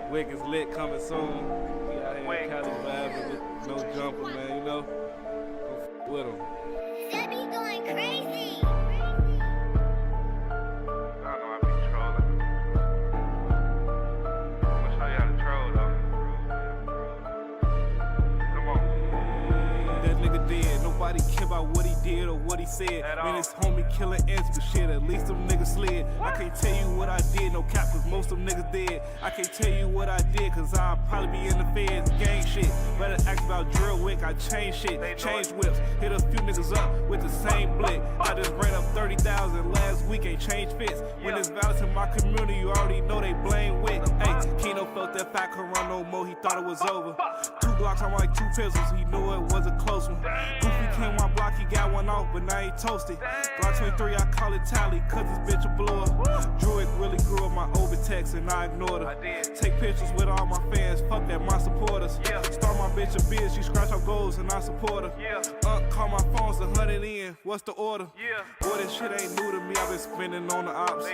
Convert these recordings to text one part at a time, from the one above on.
Wick is lit coming soon. We out here in Cali vibing with no jumper, man, you know? Go f with him. That be going crazy. I know I be trolling. I'ma show you how to troll though. Come on. That nigga dead. Nobody care about what he did or what he said. Man, his homie killing ants, but shit, at least them niggas slid. I can't tell you what I did, no cap, cause most of them niggas dead. I can't tell you what I did, cause I'll probably be in the feds, gang shit. Better ask about drill wick, I changed shit, changed whips, hit a few niggas up with the same blick. I just ran up 30,000 last week, ain't changed fits. When it's violence in my community, you already know they blame Wick. Hey, Keno felt that fat could run no more, he thought it was over. 2 blocks, I'm like 2 pistols, he knew it was a close one. Goofy came my block, he got one off, but now he toasted. Glock 23, I call it tally, cause this bitch a blower. Druid really grew up my overtext and I ignored her. Take pictures with all my fans, fuck that, my supporters. Start my bitch a biz, she scratch our goals and I support her. Call my phone's 100 in, what's the order? Boy, this shit ain't new to me, I been spending on the ops.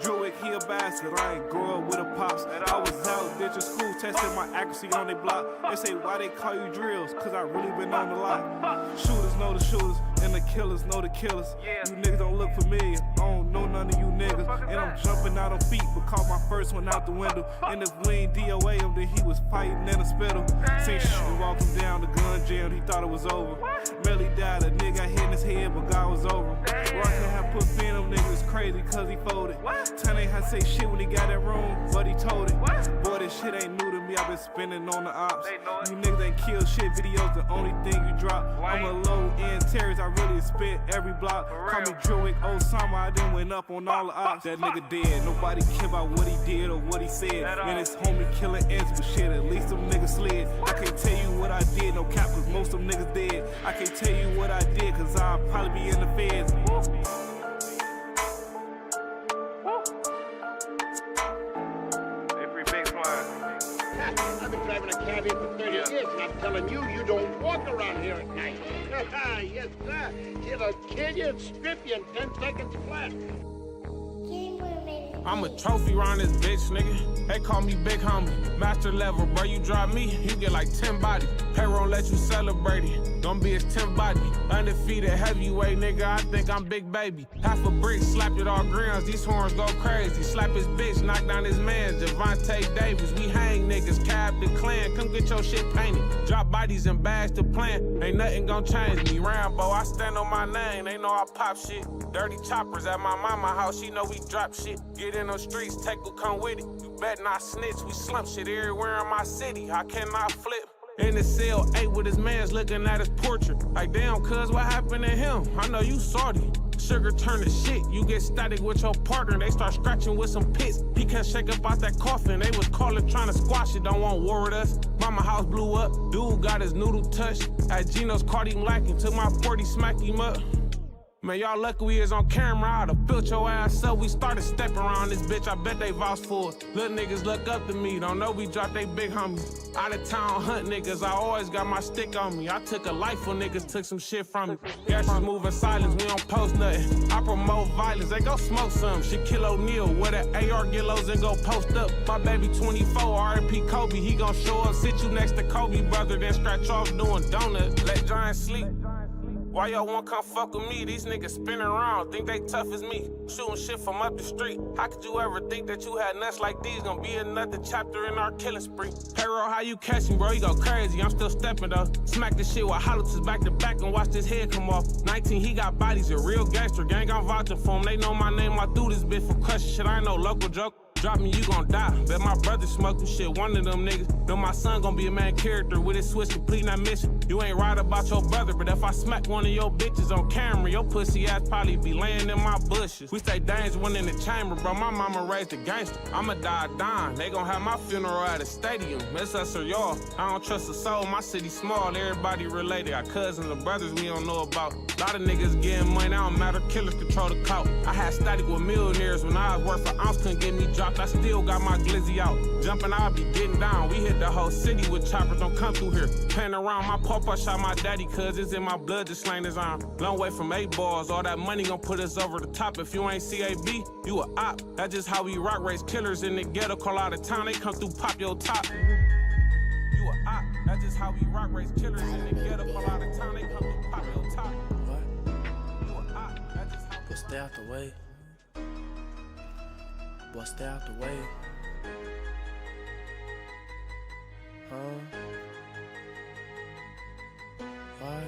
Druid, he a bastard, I ain't grow up with a pops. I was out, ditching school, testing my accuracy on they block. They say, why they call you drills? Cause I really been on the lot. Shooters know the shooters, and the killers know the killers. You niggas don't look familiar, I don't know none of you niggas. And I'm jumping out on feet, but caught my first one out the window. And if we ain't DOA him, then he was fighting in a spittle. Seen shit, walk him down, the gun jammed, he thought it was over. Melly died, a nigga got hit in his head, but God was over him. Rockin' had put fin them niggas crazy cause he folded. Tan ain't had to say shit when he got that room, but he told it. Boy, this shit ain't new to me, I been spinning on the ops. You niggas ain't kill shit, videos the only thing you drop. I'm a low-end terrorist, I really spit every block. Call me Druid, Osama, I done went up on all the ops. That nigga dead, nobody care about what he did or what he said. Man, his homie killing ants, but shit, at least them niggas slid. I can't tell you what I did, no cap, cause most of them niggas dead. I can't tell you what I did, cause I'll probably be in the feds. Every big fly. I've been driving a cab here for 30 years, and I'm telling you, you don't walk around here at night. Yes, sir. It'll kill you and strip you in 10 seconds flat. I'm a trophy round this bitch, nigga. They call me big homie. Master level, bro, you drop me, you get like 10 bodies. Payroll let you celebrate it. Gonna be his 10 body. Undefeated heavyweight, nigga, I think I'm big baby. Half a brick, slapped it all grams, these horns go crazy. Slap his bitch, knock down his man, Javante Davis. We hang niggas, cab the clan, come get your shit painted. Drop bodies and bags to plan, ain't nothing gon' change me. Rambo, I stand on my name, they know I pop shit. Dirty choppers at my mama house, she know we drop shit. Get in those streets, take will come with it. You bet not snitch, we slump shit everywhere in my city. I cannot flip. In the cell, 8 with his mans looking at his portrait. Like, damn, cuz, what happened to him? I know you salty. Sugar turn to shit, you get static with your partner. They start scratching with some pits. He can't shake up out that coffin. They was calling, trying to squash it, don't want war with us. Mama house blew up, dude got his noodle touched. At Geno's, caught him lacking, took my 40, smacked him up. Man, y'all lucky we is on camera, I'd've built your ass up. We started stepping around this bitch, I bet they vouch for it. Little niggas look up to me, don't know we dropped they big homies. Out of town hunt niggas, I always got my stick on me. I took a life when niggas took some shit from me. Gashes moving silence, we don't post nothing. I promote violence, they go smoke some. Shaquille O'Neal, with an AR Gillos and go post up. My baby 24, R.I.P. Kobe, he gon' show up. Sit you next to Kobe, brother, then scratch off doing donuts. Let Giants sleep. Why y'all won't come fuck with me? These niggas spinning around, think they tough as me. Shooting shit from up the street. How could you ever think that you had nuts like these? Gonna be another chapter in our killing spree. Payroll, how you catch me, bro? You go crazy, I'm still stepping though. Smack this shit with hollows back to back and watch this head come off. 19, he got bodies, a real gangster. Gang, I'm vouching for him. They know my name, I threw this bitch for crushing shit. I ain't no local joke. Drop me, you gon' die. Bet my brother smoking shit, one of them niggas. Know my son gon' be a main character with his switch complete, not mission. You ain't right about your brother, but if I smack one of your bitches on camera, your pussy ass probably be laying in my bushes. We stay dangerous when in the chamber, bro. My mama raised a gangster. I'ma die dying. They gon' have my funeral at a stadium. It's us or y'all. I don't trust a soul. My city small, everybody related. Got cousins and brothers we don't know about. Lot of niggas getting money, I don't matter. Killers control the clout. I had static with millionaires when I was worth an ounce, couldn't get me dropped. I still got my glizzy out. Jumping, I'll be getting down. We hit the whole city with choppers, don't come through here. Playing around my hope I shot my daddy, cause it's in my blood to slang his arm. Long way from 8 balls, all that money gon' put us over the top. If you ain't CAB, you a op. That's just how we rock, race killers in the ghetto, call out of town, they come through, pop your top. You a op. That's just how we rock, race killers in the ghetto, call out of town, they come through, pop your top. What? You a op. That's just how Boy, stay out the way. Boy, stay out the way. Huh? What?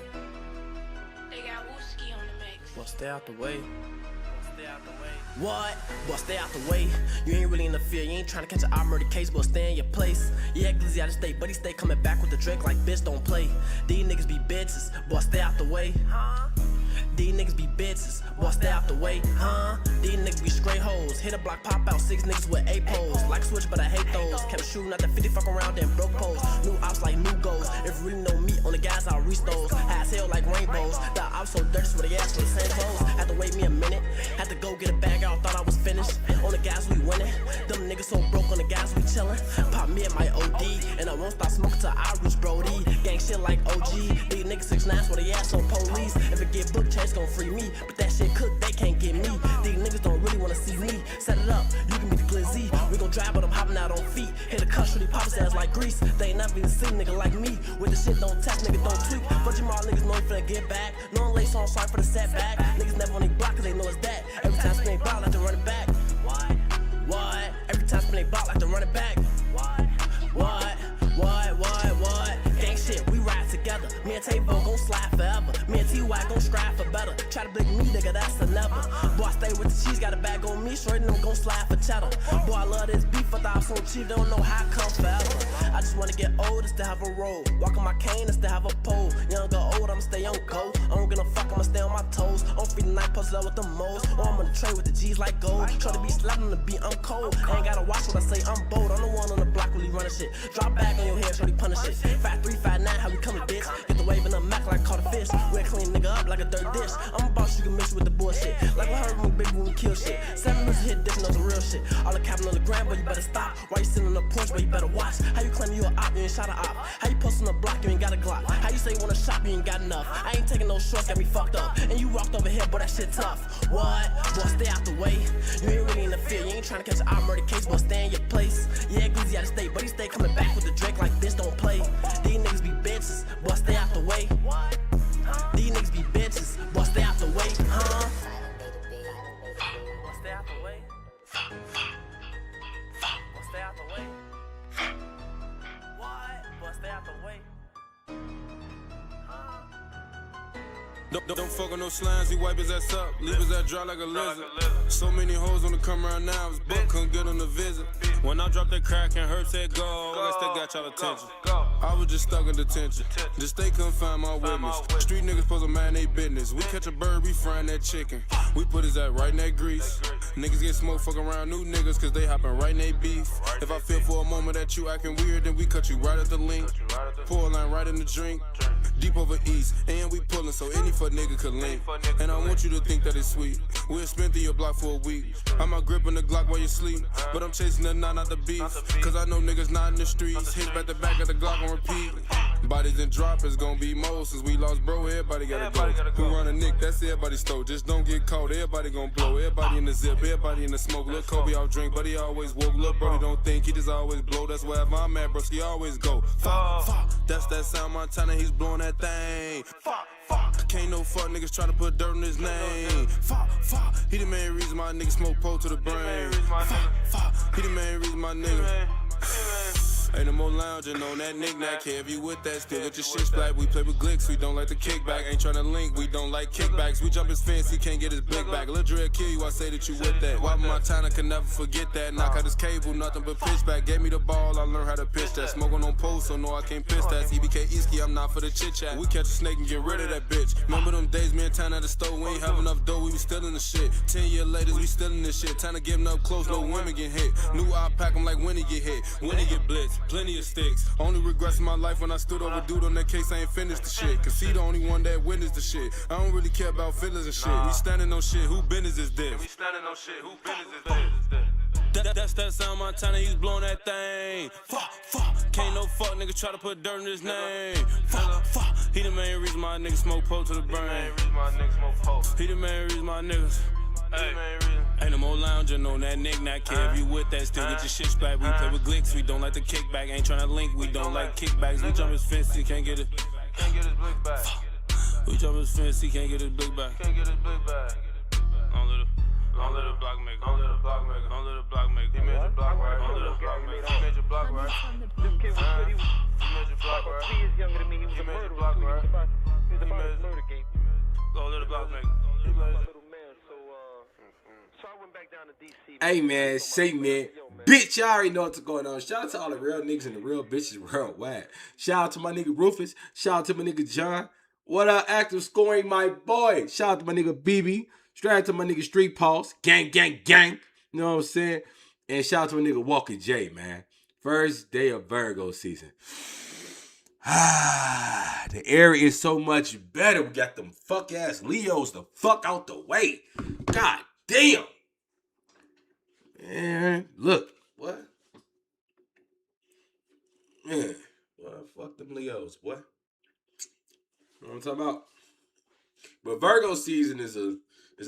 They got whiskey on the mix. Boy, stay out the way. What? Boy, stay out the way. You ain't really in the field, you ain't tryna catch an murder case, but stay in your place. Yeah, Glizzy out of state, but he stay coming back with the Drake like bitch don't play. These niggas be bitches, boy, stay out the way. These niggas be bitches, boy, stay out the way, huh? These niggas be straight hoes. Hit a block, pop out 6 niggas with 8 poles. Like switch, but I hate those. Kept shooting at the 50, fuck around, then broke pose. New ops like new goals. If you really know me, on the guys, I'll reach those. High as hell like rainbows. The ops so dirty, so they ass for the same clothes. Had to wait me a minute. Had to go get a bag out, thought I was finished. On the guys, we winning. Them niggas so broke, on the guys, we chillin'. Pop me at my OD, and I won't stop smoking till I reach Brody. Gang shit like OG. These niggas 6'9", so they ass on police. If it get booked, Chase gon' free me. But that shit cook, they can't get me. These niggas don't really wanna see me. Set it up, you can be the Glizzy. We gon' drive, but I'm hopping out on feet. Hit a cuss, really pop his ass like grease. They ain't never even seen nigga like me. With the shit don't text, nigga don't tweak. Fuck you all niggas know you finna get back. No one late, so I'm sorry for the setback. Niggas never on they block, cause they know it's that. Every time spin they block, like to run it back. What? Every time spin they block, like to run it back. What? Gang shit, we ride together. Me and Tavo gon' slide forever. Me and T.Y. gon' strive for better. Try to blick me, nigga, that's a never. Boy, I stay with the cheese, got a bag on me. Shorty them gon' slide for cheddar. Boy, I love this beef, I thought on cheap, don't know how it come forever. I just wanna get old, just to have a roll. Walk on my cane, just to have a pole. Young or old, I'ma stay on go. I don't give no fuck, I'ma stay on my toes. I'm feeding night posted up with the moles. Or I'm on the tray with the G's like gold. Try to be slapping on the beat, I'm cold. I ain't gotta watch what I say, I'm bold. I'm the one on the block really running shit. Drop back on your head, shorty punish shit. 5'3", 5'9", how we coming, bitch? Get the wave in the Mac like caught a fish. We clean nigga up like a dirt dish. I'm a boss, you can mix with the bullshit. Like we heard when baby when we kill shit. 7 minutes hit, this knows the real shit. All the capping on the ground, but you better stop. Why you sitting on the porch, but you better watch? How you claim you a op, you ain't shot a op? How you post on the block, you ain't got a Glock? How you say you wanna shop, you ain't got enough? I ain't taking no shorts, got me fucked up. And you walked over here, boy, that shit tough. What? Boy, stay out the way. You ain't really in the field, you ain't trying to catch an murder case, boy, stay in your place. Yeah, Glizzy out of state, but he stay coming back with the Drake like bitch don't play. These niggas be bitches, boy, stay out the way. These niggas be bitches, boy, stay out the way, huh? Boy, stay out the way. Boy, stay out the way. What? Boy, stay out the way. Don't fuck with no slimes, he wipe his ass up, leave his ass dry like a lizard. So many hoes on the come around now, his butt couldn't get on the visit. When I dropped that crack and Herb said go, I guess that got y'all attention. I was just stuck in detention, just they couldn't find my witness. Street niggas supposed to mind they business. We catch a bird, we frying that chicken. We put his ass right in that grease. Niggas get smoked, fuck around new niggas, cause they hopping right in they beef. If I feel for a moment that you acting weird, then we cut you right at the link. Pour a line right in the drink. Deep over east, and we pullin', so any fuck nigga could link. And I want you to think that it's sweet. We'll spin through your block for a week. I'm out gripping the Glock while you sleep, but I'm chasing the nine out the beef. Cause I know niggas not in the streets. Hit back to back of the Glock on repeat. Bodies and drop is gon' be more. Since we lost bro, everybody gotta go. Who run a nick, that's everybody's stole. Just don't get caught, everybody gon' blow. Everybody in the zip, everybody in the smoke. Lil' Kobe out drink, but he always woke. Lil' Brody don't think, he just always blow. That's wherever I'm at, bro, he always go. Fuck, that's that sound Montana, he's blowing that thing. Fuck, can't no fuck niggas try to put dirt in his name. Fuck, he the main reason my nigga smoke pole to the brain. Fuck, he the main reason my nigga. Ain't no more lounging on that knick-knack. If you with that, still get your shit splat. We play with glicks, we don't like the kickback. Ain't tryna link, we don't like kickbacks. We jump his fence, he can't get his blick back. Lil' Dre kill you, I say that you with that. Why Montana can never forget that. Knock out his cable, nothing but pitch back. Gave me the ball, I learned how to pitch that. Smoking on post, so no, I can't piss that. CBK Easky, I'm not for the chit-chat. We catch a snake and get rid of that bitch. Remember them days, me and Tana at the store, we ain't have enough dough, we was still in the shit. 10 years later, we still in this shit. Tana getting up close, no women get hit. New I pack him like when he get hit. When he get blitzed, plenty of sticks. Only regrets in my life when I stood over dude on that case, I ain't finished the shit. Cause he the only one that witnessed the shit. I don't really care about feelings and shit. We standing on shit, who business is this? We standing on shit, who business is this? That's that sound Montana, he's blowing that thing. Fuck, can't no fuck nigga try to put dirt in his name. Fuck, He the main reason my niggas smoke poke to the brain. He the main reason my niggas. Hey, ain't no more lounging on that knick-knack kid. If you with that, still get your shit back. We play with glicks, we don't like the kickback. Ain't tryna link, we don't like kickbacks. We jump his fence, he can't get it. We jump his fence, he can't get his blick back. Long little block maker. Long little block maker. Long little block maker. He made your block right. Long little block maker. He made your block right. This kid was good. He made your block was right. 3 years younger than me. He was a murderer. He was a part of the murder game. Long little block maker. So I went back down to DC. Hey man, say man, bitch, y'all already know what's going on. Shout out to all the real niggas and the real bitches worldwide. Shout out to my nigga Rufus. Shout out to my nigga John. What up, active scoring, my boy. Shout out to my nigga BB. Straight out to my nigga Street Pulse. Gang, gang, gang. You know what I'm saying? And shout out to my nigga Walker J, man. First day of Virgo season. The area is so much better. We got them fuck ass Leos the fuck out the way. God damn. Man, look. What? Man, well, fuck them Leos, boy. You know what I'm talking about? But Virgo season is a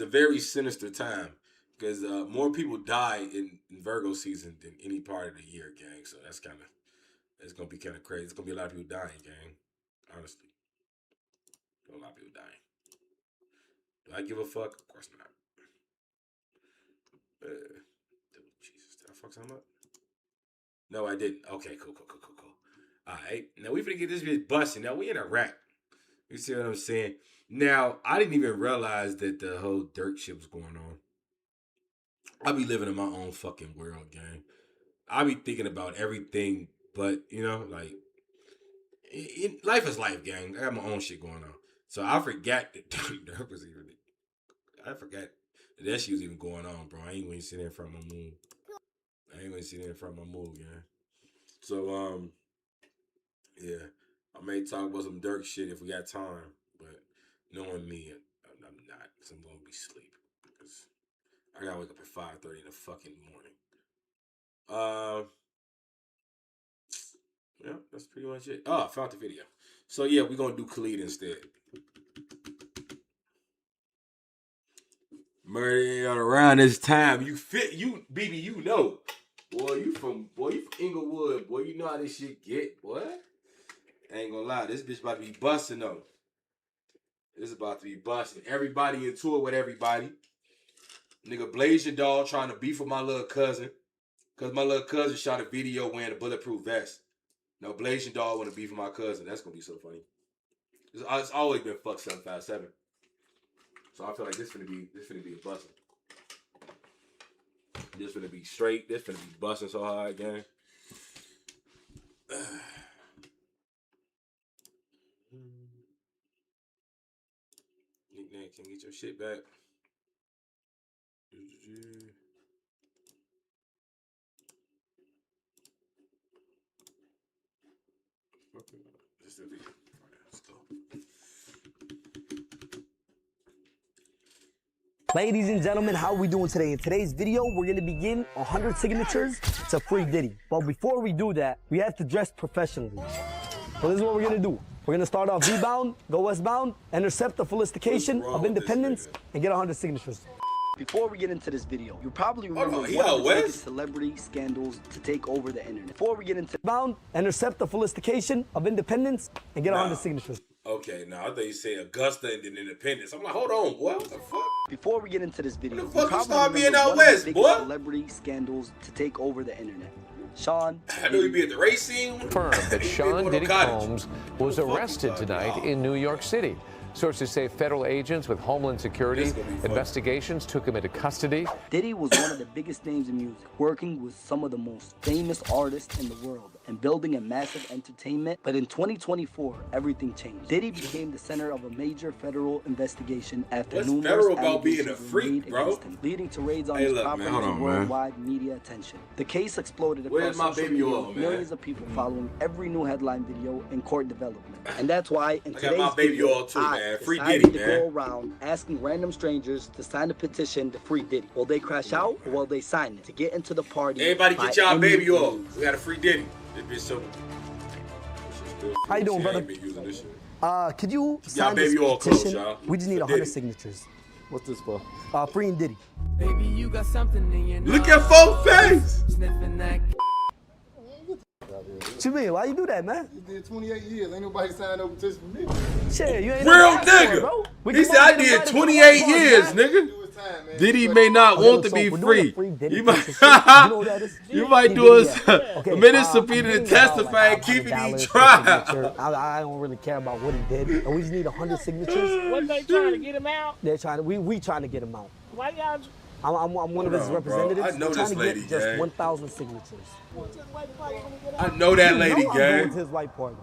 very sinister time because more people die in Virgo season than any part of the year, gang. So it's gonna be kind of crazy. It's gonna be a lot of people dying, gang. Honestly, a lot of people dying. Do I give a fuck? Of course not. Jesus, did I fuck something up? No, I didn't. Okay, cool. All right, now we finna get this bitch busting. Now we in Iraq. You see what I'm saying? Now, I didn't even realize that the whole dirt shit was going on. I be living in my own fucking world, gang. I be thinking about everything, but, you know, like, life is life, gang. I got my own shit going on. So I forgot that dirt was even, I forgot that shit was even going on, bro. I ain't going to sit there in front of my move. Gang. So, yeah. I may talk about some dirt shit if we got time, but knowing me, I'm not, because I'm going to be asleep. Because I got to wake up at 5:30 in the fucking morning. Yeah, that's pretty much it. Oh, I found the video. So, yeah, we're going to do Khalid instead. Murder around this time. BB, you know. Boy, you from Inglewood. Boy, you know how this shit get, boy. I ain't gonna lie, this bitch about to be busting though. This is about to be busting. Everybody into it with everybody. Nigga Blaze your dog trying to beef with my little cousin. Cause my little cousin shot a video wearing a bulletproof vest. Now Blaze your dog want to beef with my cousin. That's gonna be so funny. It's always been fuck 757. So I feel like this finna be a busting. This finna be straight. This finna be busting so hard, gang. Nick, can get your shit back. Let's go. Ladies and gentlemen, how are we doing today? In today's video, we're going to begin 100 signatures to free Diddy. But before we do that, we have to dress professionally. So this is what we're going to do. We're going to start off V-bound, go westbound, intercept the felicitation of independence, and get 100 signatures. Before we get into this video, you probably remember one of the biggest celebrity scandals to take over the internet. Before we get into bound, intercept the felicitation of independence, and get 100 signatures. Okay, now I thought you said Augusta and then Independence. I'm like, hold on, boy, what the fuck? Before we get into this video, what the fuck you you start being remember out one west, of the boy? biggest celebrity scandals to take over the internet. Sean. I knew he'd be at the race scene. Confirmed that Sean Diddy Combs was arrested tonight in New York City. Sources say federal agents with Homeland Security investigations took him into custody. Diddy was one of the biggest names in music, working with some of the most famous artists in the world and building a massive entertainment. But in 2024, everything changed. Diddy became the center of a major federal investigation after numerous allegations were made against him, leading to raids on his property and worldwide media attention. The case exploded across social media with millions of people following every new headline video and court development. And that's why in today's video, I decided to go around asking random strangers to sign a petition to free Diddy. Will they crash out or will they sign it to get into the party? Everybody get y'all baby oil. We got a free Diddy. This bitch so. How you doing, brother? Could you Y'all sign baby this all close, petition? y'all. We just need For 100 Diddy. signatures. What's this for? Freeing Diddy. Baby, you got something in your Look at folks' face. Sniffing that. What you mean? Why you do that, man? You did 28 years. Ain't nobody signed no petition for me. Shit, you ain't Real never asked for it, nigga. bro. We He come said on I and get did invited to the 28 party, years, man. nigga. Do his time, man. Diddy may not Okay, want look, to so be we're doing a free. free Diddy You might, petition. You know what that is? you might He do did, a minute I'm subpoena to getting about, testify and like, keep it in $500 for trial. signature. I don't really care about what he did. And we just need 100 signatures. What they trying to get him out? They're trying to, we trying to get him out. Why y'all? I'm one of his Hold on, bro. representatives. I know We're trying this to lady, get just gang. 1,000 signatures. I know that You lady, know I'm going to gang. his white party.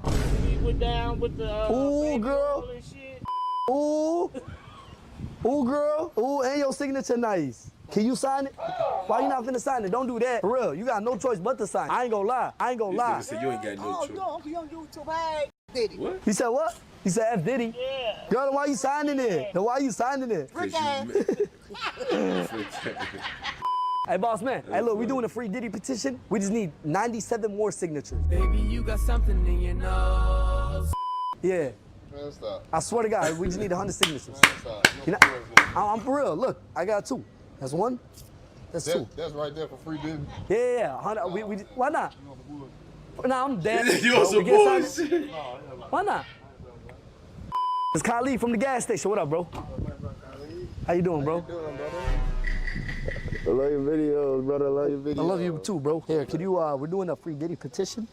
He went down with the Ooh, baby girl. oil and shit. Ooh. Ooh, girl. Ooh, and your signature nice. Can you sign it? Why you not finna sign it? Don't do that. For real, you got no choice but to sign. I ain't gonna lie. I ain't gonna This lie. nigga said you ain't got no choice. What? He said what? He said F Diddy. Yeah. Girl, then why you signing it? Then why you signing it? 'Cause you Hey, boss man. Hey, look, we doing a free Diddy petition. We just need 97 more signatures. Baby, you got something in your nose. Yeah. Man, stop. I swear to God, we just need 100 signatures. Man, stop. You know, I'm for real. Look, I got 2. That's 1. That's 2. That's right there for free, Diddy. Yeah. 100. Why not? Nah, I'm dead. You bro. on some We get signed- bullshit. Why not? It's Khalid from the gas station. What up, bro? How you doing, bro? I love your videos, brother. I love your videos. I love you too, bro. Here, could you? We're doing a free Diddy petition.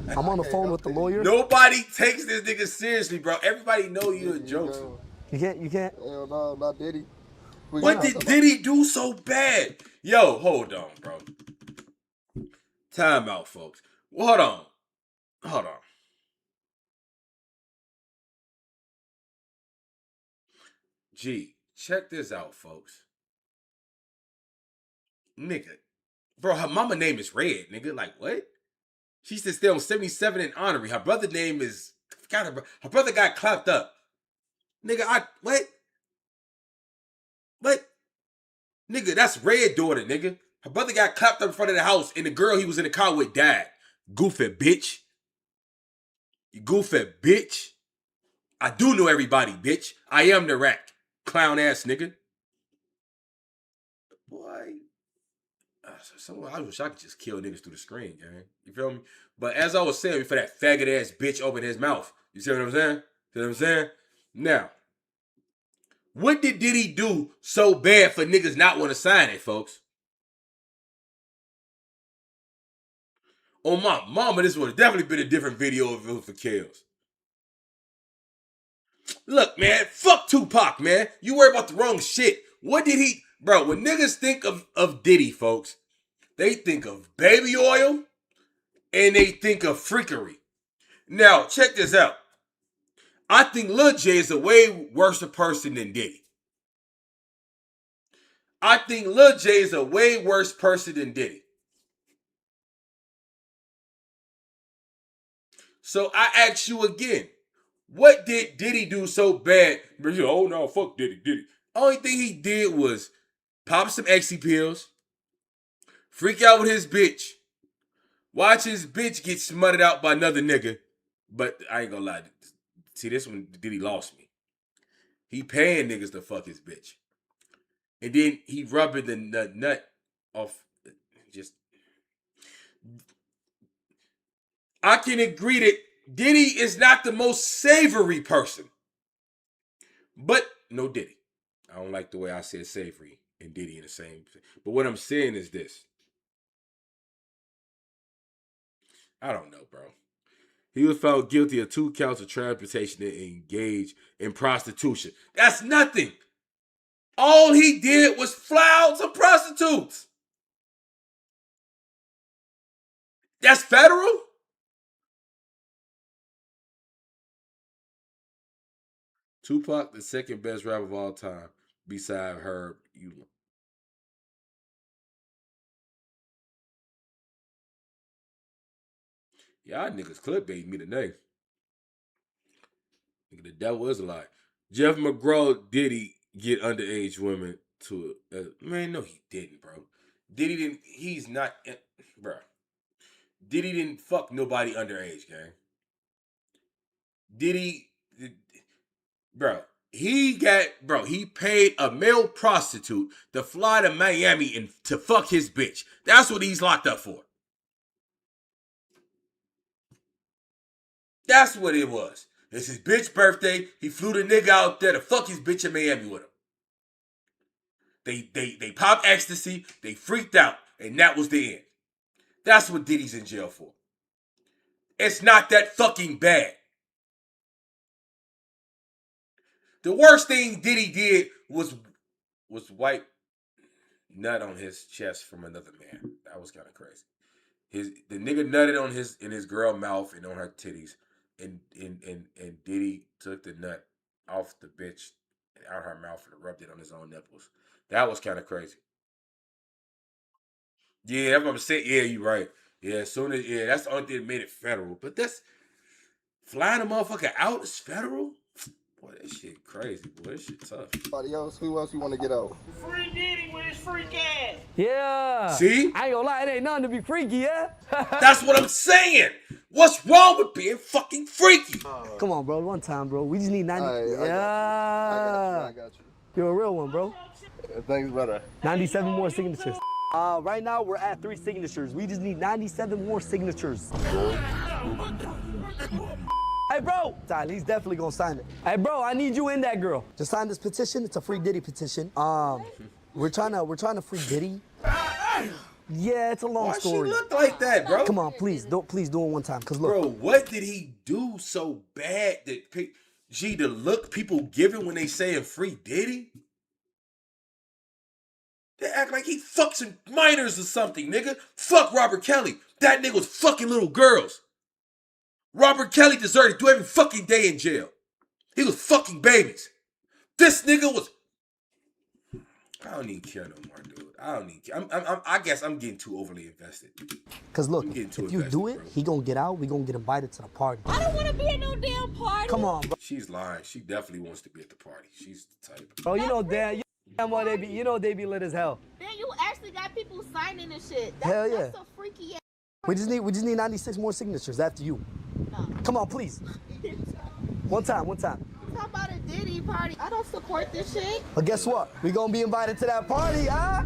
I'm on the phone with the lawyer. Nobody takes this nigga seriously, bro. Everybody know you a joke. You can't. Hell no, not Diddy. What did Diddy do so bad? Yo, hold on, bro. Time out, folks. Hold on. Gee, check this out, folks. Nigga. Bro, her mama name is Red, nigga. Like, what? She used to stay on 77 in Honorary. Her brother name is... her brother got clapped up. Nigga, what? What? Nigga, that's Red daughter, nigga. Her brother got clapped up in front of the house and the girl he was in the car with died. Goofy bitch. You goofy bitch. I do know everybody, bitch. I am the rack. Clown ass nigga. Boy. I wish I could just kill niggas through the screen, gang. You feel me? But as I was saying, for that faggot ass bitch open his mouth. You see what I'm saying? See what I'm saying? Now, what did Diddy do so bad for niggas not want to sign it, folks? On my mama, this would have definitely been a different video if it was for Kills. Look, man, fuck Tupac, man. You worry about the wrong shit. What did he... Bro, when niggas think of Diddy, folks, they think of baby oil and they think of freakery. Now, check this out. I think Lil J is a way worse person than Diddy. I think Lil J is a way worse person than Diddy. So I ask you again, what did Diddy do so bad? Oh no, fuck Diddy. Only thing he did was pop some Exy pills, freak out with his bitch, watch his bitch get smutted out by another nigga. But I ain't gonna lie. See, this one, Diddy lost me. He paying niggas to fuck his bitch. And then he rubbing the nut off. Just, I can agree that Diddy is not the most savory person. But no Diddy. I don't like the way I said savory and Diddy in the same. But what I'm saying is this. I don't know, bro. He was found guilty of 2 counts of transportation and engaged in prostitution. That's nothing. All he did was fly out some prostitutes. That's federal? Tupac, the second best rapper of all time, beside Herb Euler. Y'all niggas clickbait me today. Nigga, the devil is a lie. Jeff McGraw, did he get underage women to man, no he didn't, bro. Diddy didn't, he's not, bro. Diddy didn't fuck nobody underage, gang. Diddy, bro, he paid a male prostitute to fly to Miami and to fuck his bitch. That's what he's locked up for. That's what it was. It's his bitch's birthday. He flew the nigga out there to fuck his bitch in Miami with him. They popped ecstasy. They freaked out. And that was the end. That's what Diddy's in jail for. It's not that fucking bad. The worst thing Diddy did was wipe nut on his chest from another man. That was kind of crazy. The nigga nutted in his girl mouth and on her titties. And Diddy took the nut off the bitch out her mouth and rubbed it on his own nipples. That was kind of crazy. Yeah, that's what I'm saying. Yeah, you're right. Yeah, that's the only thing that made it federal. But that's flying a motherfucker out is federal? Boy, that shit crazy, boy. That shit tough. Anybody else? Who else you want to get out? Free Diddy with his freak ass. Yeah. See? I ain't gonna lie, it ain't nothing to be freaky, yeah? That's what I'm saying. What's wrong with being fucking freaky? Come on, bro. One time, bro. We just need 90. Right, I got you. You're a real one, bro. Thanks, brother. 97 more signatures. Right now, we're at 3 signatures. We just need 97 more signatures. Hey, bro. He's definitely gonna sign it. Hey, bro, I need you in that girl. Just sign this petition. It's a free Diddy petition. We're trying to free Diddy. Yeah, it's a long story. Why she look like that, bro? Come on, please do it one time. Cause look, bro, what did he do so bad that the look people giving when they saying free Diddy? They act like he fucks some minors or something, nigga. Fuck Robert Kelly. That nigga was fucking little girls. Robert Kelly deserved to do every fucking day in jail. He was fucking babies. This nigga was. I don't even care no more, dude. I don't even care. I guess I'm getting too overly invested. Cause look, if you do it, he gonna get out. We gonna get invited to the party. I don't want to be at no damn party. Come on, bro. She's lying. She definitely wants to be at the party. She's the type. Oh, you know, Dan. You know they be lit as hell. Then you actually got people signing and shit. Hell yeah. That's so freaky ass. We just need 96 more signatures after you. No. Come on, please. One time. Talk about a Diddy party. I don't support this shit. But guess what? We gonna be invited to that party, huh?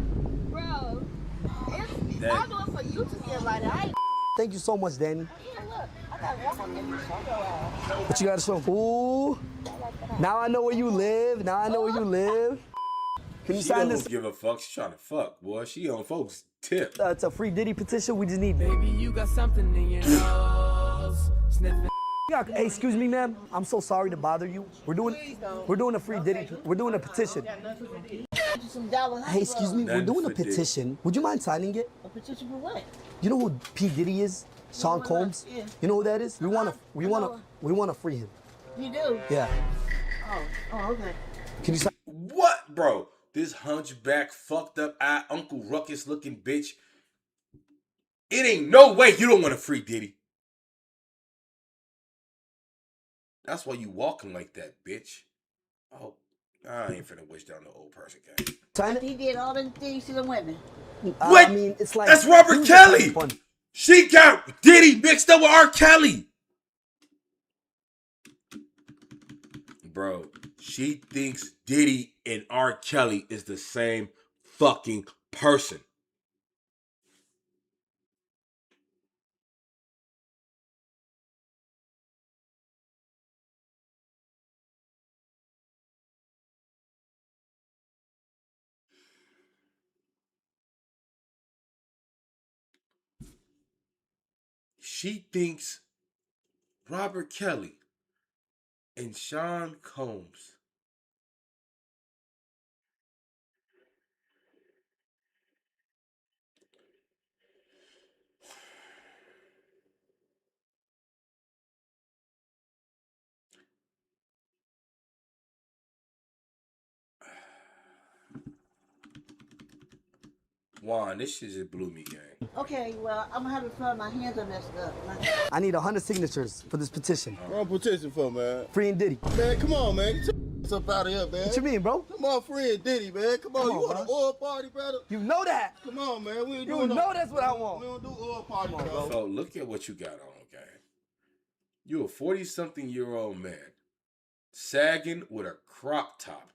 Bro, I'll do it for you to get invited. Thank you so much, Danny. Yeah, look, I got one in this show. What you gotta show? Ooh. Now I know where you live. Can you sign this? She don't give a fuck. She's trying to fuck, boy. She on folks' tip. It's a free Diddy petition. We just need. Baby, you got something in your nose. Sniffing. Hey, excuse me, ma'am. I'm so sorry to bother you. We're doing a free Diddy. We're doing a petition. Hey, excuse me. We're doing a petition. Would you mind signing it? A petition for what? You know who P Diddy is? Sean Combs. Yeah. You know who that is? We wanna free him. You do? Yeah. Oh, okay. Can you sign? What, bro? This hunchback, fucked up eye, Uncle Ruckus looking bitch. It ain't no way you don't want to free Diddy. That's why you walking like that, bitch. Oh, I ain't finna wish down the old person game. He did all them things to the women. What? I mean, it's like that's Robert Kelly. She got Diddy mixed up with R. Kelly. Bro, she thinks Diddy and R. Kelly is the same fucking person. She thinks Robert Kelly and Sean Combs Juan, this shit just blew me, gang. Okay, well, I'm having fun. My hands are messed up. I need 100 signatures for this petition. What petition for, man? Free and Diddy. Man, come on, man. Get your up out of here, man. What you mean, bro? Come on, free and Diddy, man. Come on, you want an oil party, brother? You know that. Come on, man. We ain't You doing know that's what I want. We don't do oil party, bro. So look at what you got on, gang. You a 40-something-year-old man sagging with a crop top,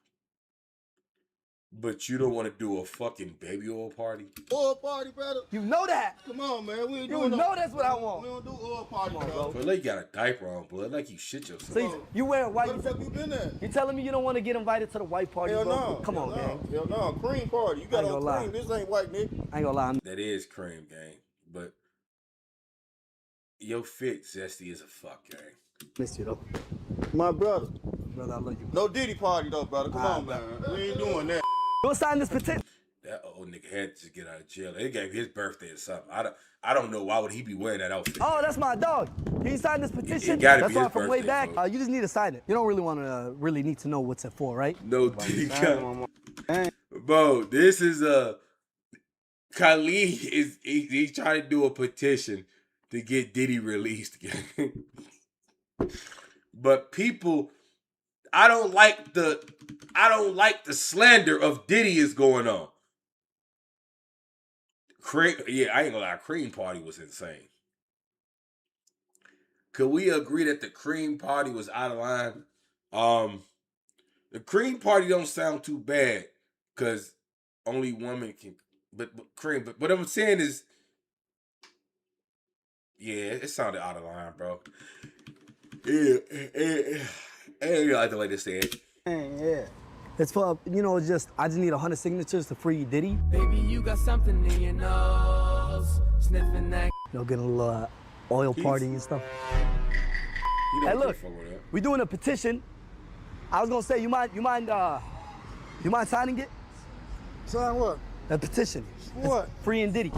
but you don't want to do a fucking baby oil party? Oil party, brother. You know that. Come on, man. We ain't You doing know that's what I want. We don't do oil party, bro. But like you got a diaper on, blood. Like you shit yourself. So you wear white. Where the fuck you been at? You telling me you don't want to get invited to the white party, Hell bro? no. Come on, gang. Hell no. Cream party. You got I ain't on gonna cream. lie. This ain't white, nigga. I ain't gonna lie. That is cream, gang. But your fit zesty as a fuck, gang. Miss you though. My brother. Brother, I love you. No Diddy party though, brother. Come on, man. We ain't doing that. Go sign this petition. That old nigga had to just get out of jail. They gave his birthday or something. I don't know why would he be wearing that outfit. Oh, that's my dog. Can you sign this petition? It gotta That's be why his from way birthday, back. bro. You just need to sign it. You don't really want to need to know what's it for, right? No Diddy. Bro, this is Khalid is he's trying to do a petition to get Diddy released. But people, I don't like the slander of Diddy is going on. Yeah, I ain't gonna lie, Cream Party was insane. Could we agree that the Cream Party was out of line? The Cream Party don't sound too bad because only women can. But what I'm saying is, yeah, it sounded out of line, bro. Yeah, you like the way they say it. Yeah. It's for, I just need 100 signatures to free Diddy. Baby, you got something in your nose. Sniffing that. Getting a little oil party and stuff. Hey, look, we doing a petition. I was gonna say, you mind signing it? Sign what? A petition. What? Freeing Diddy.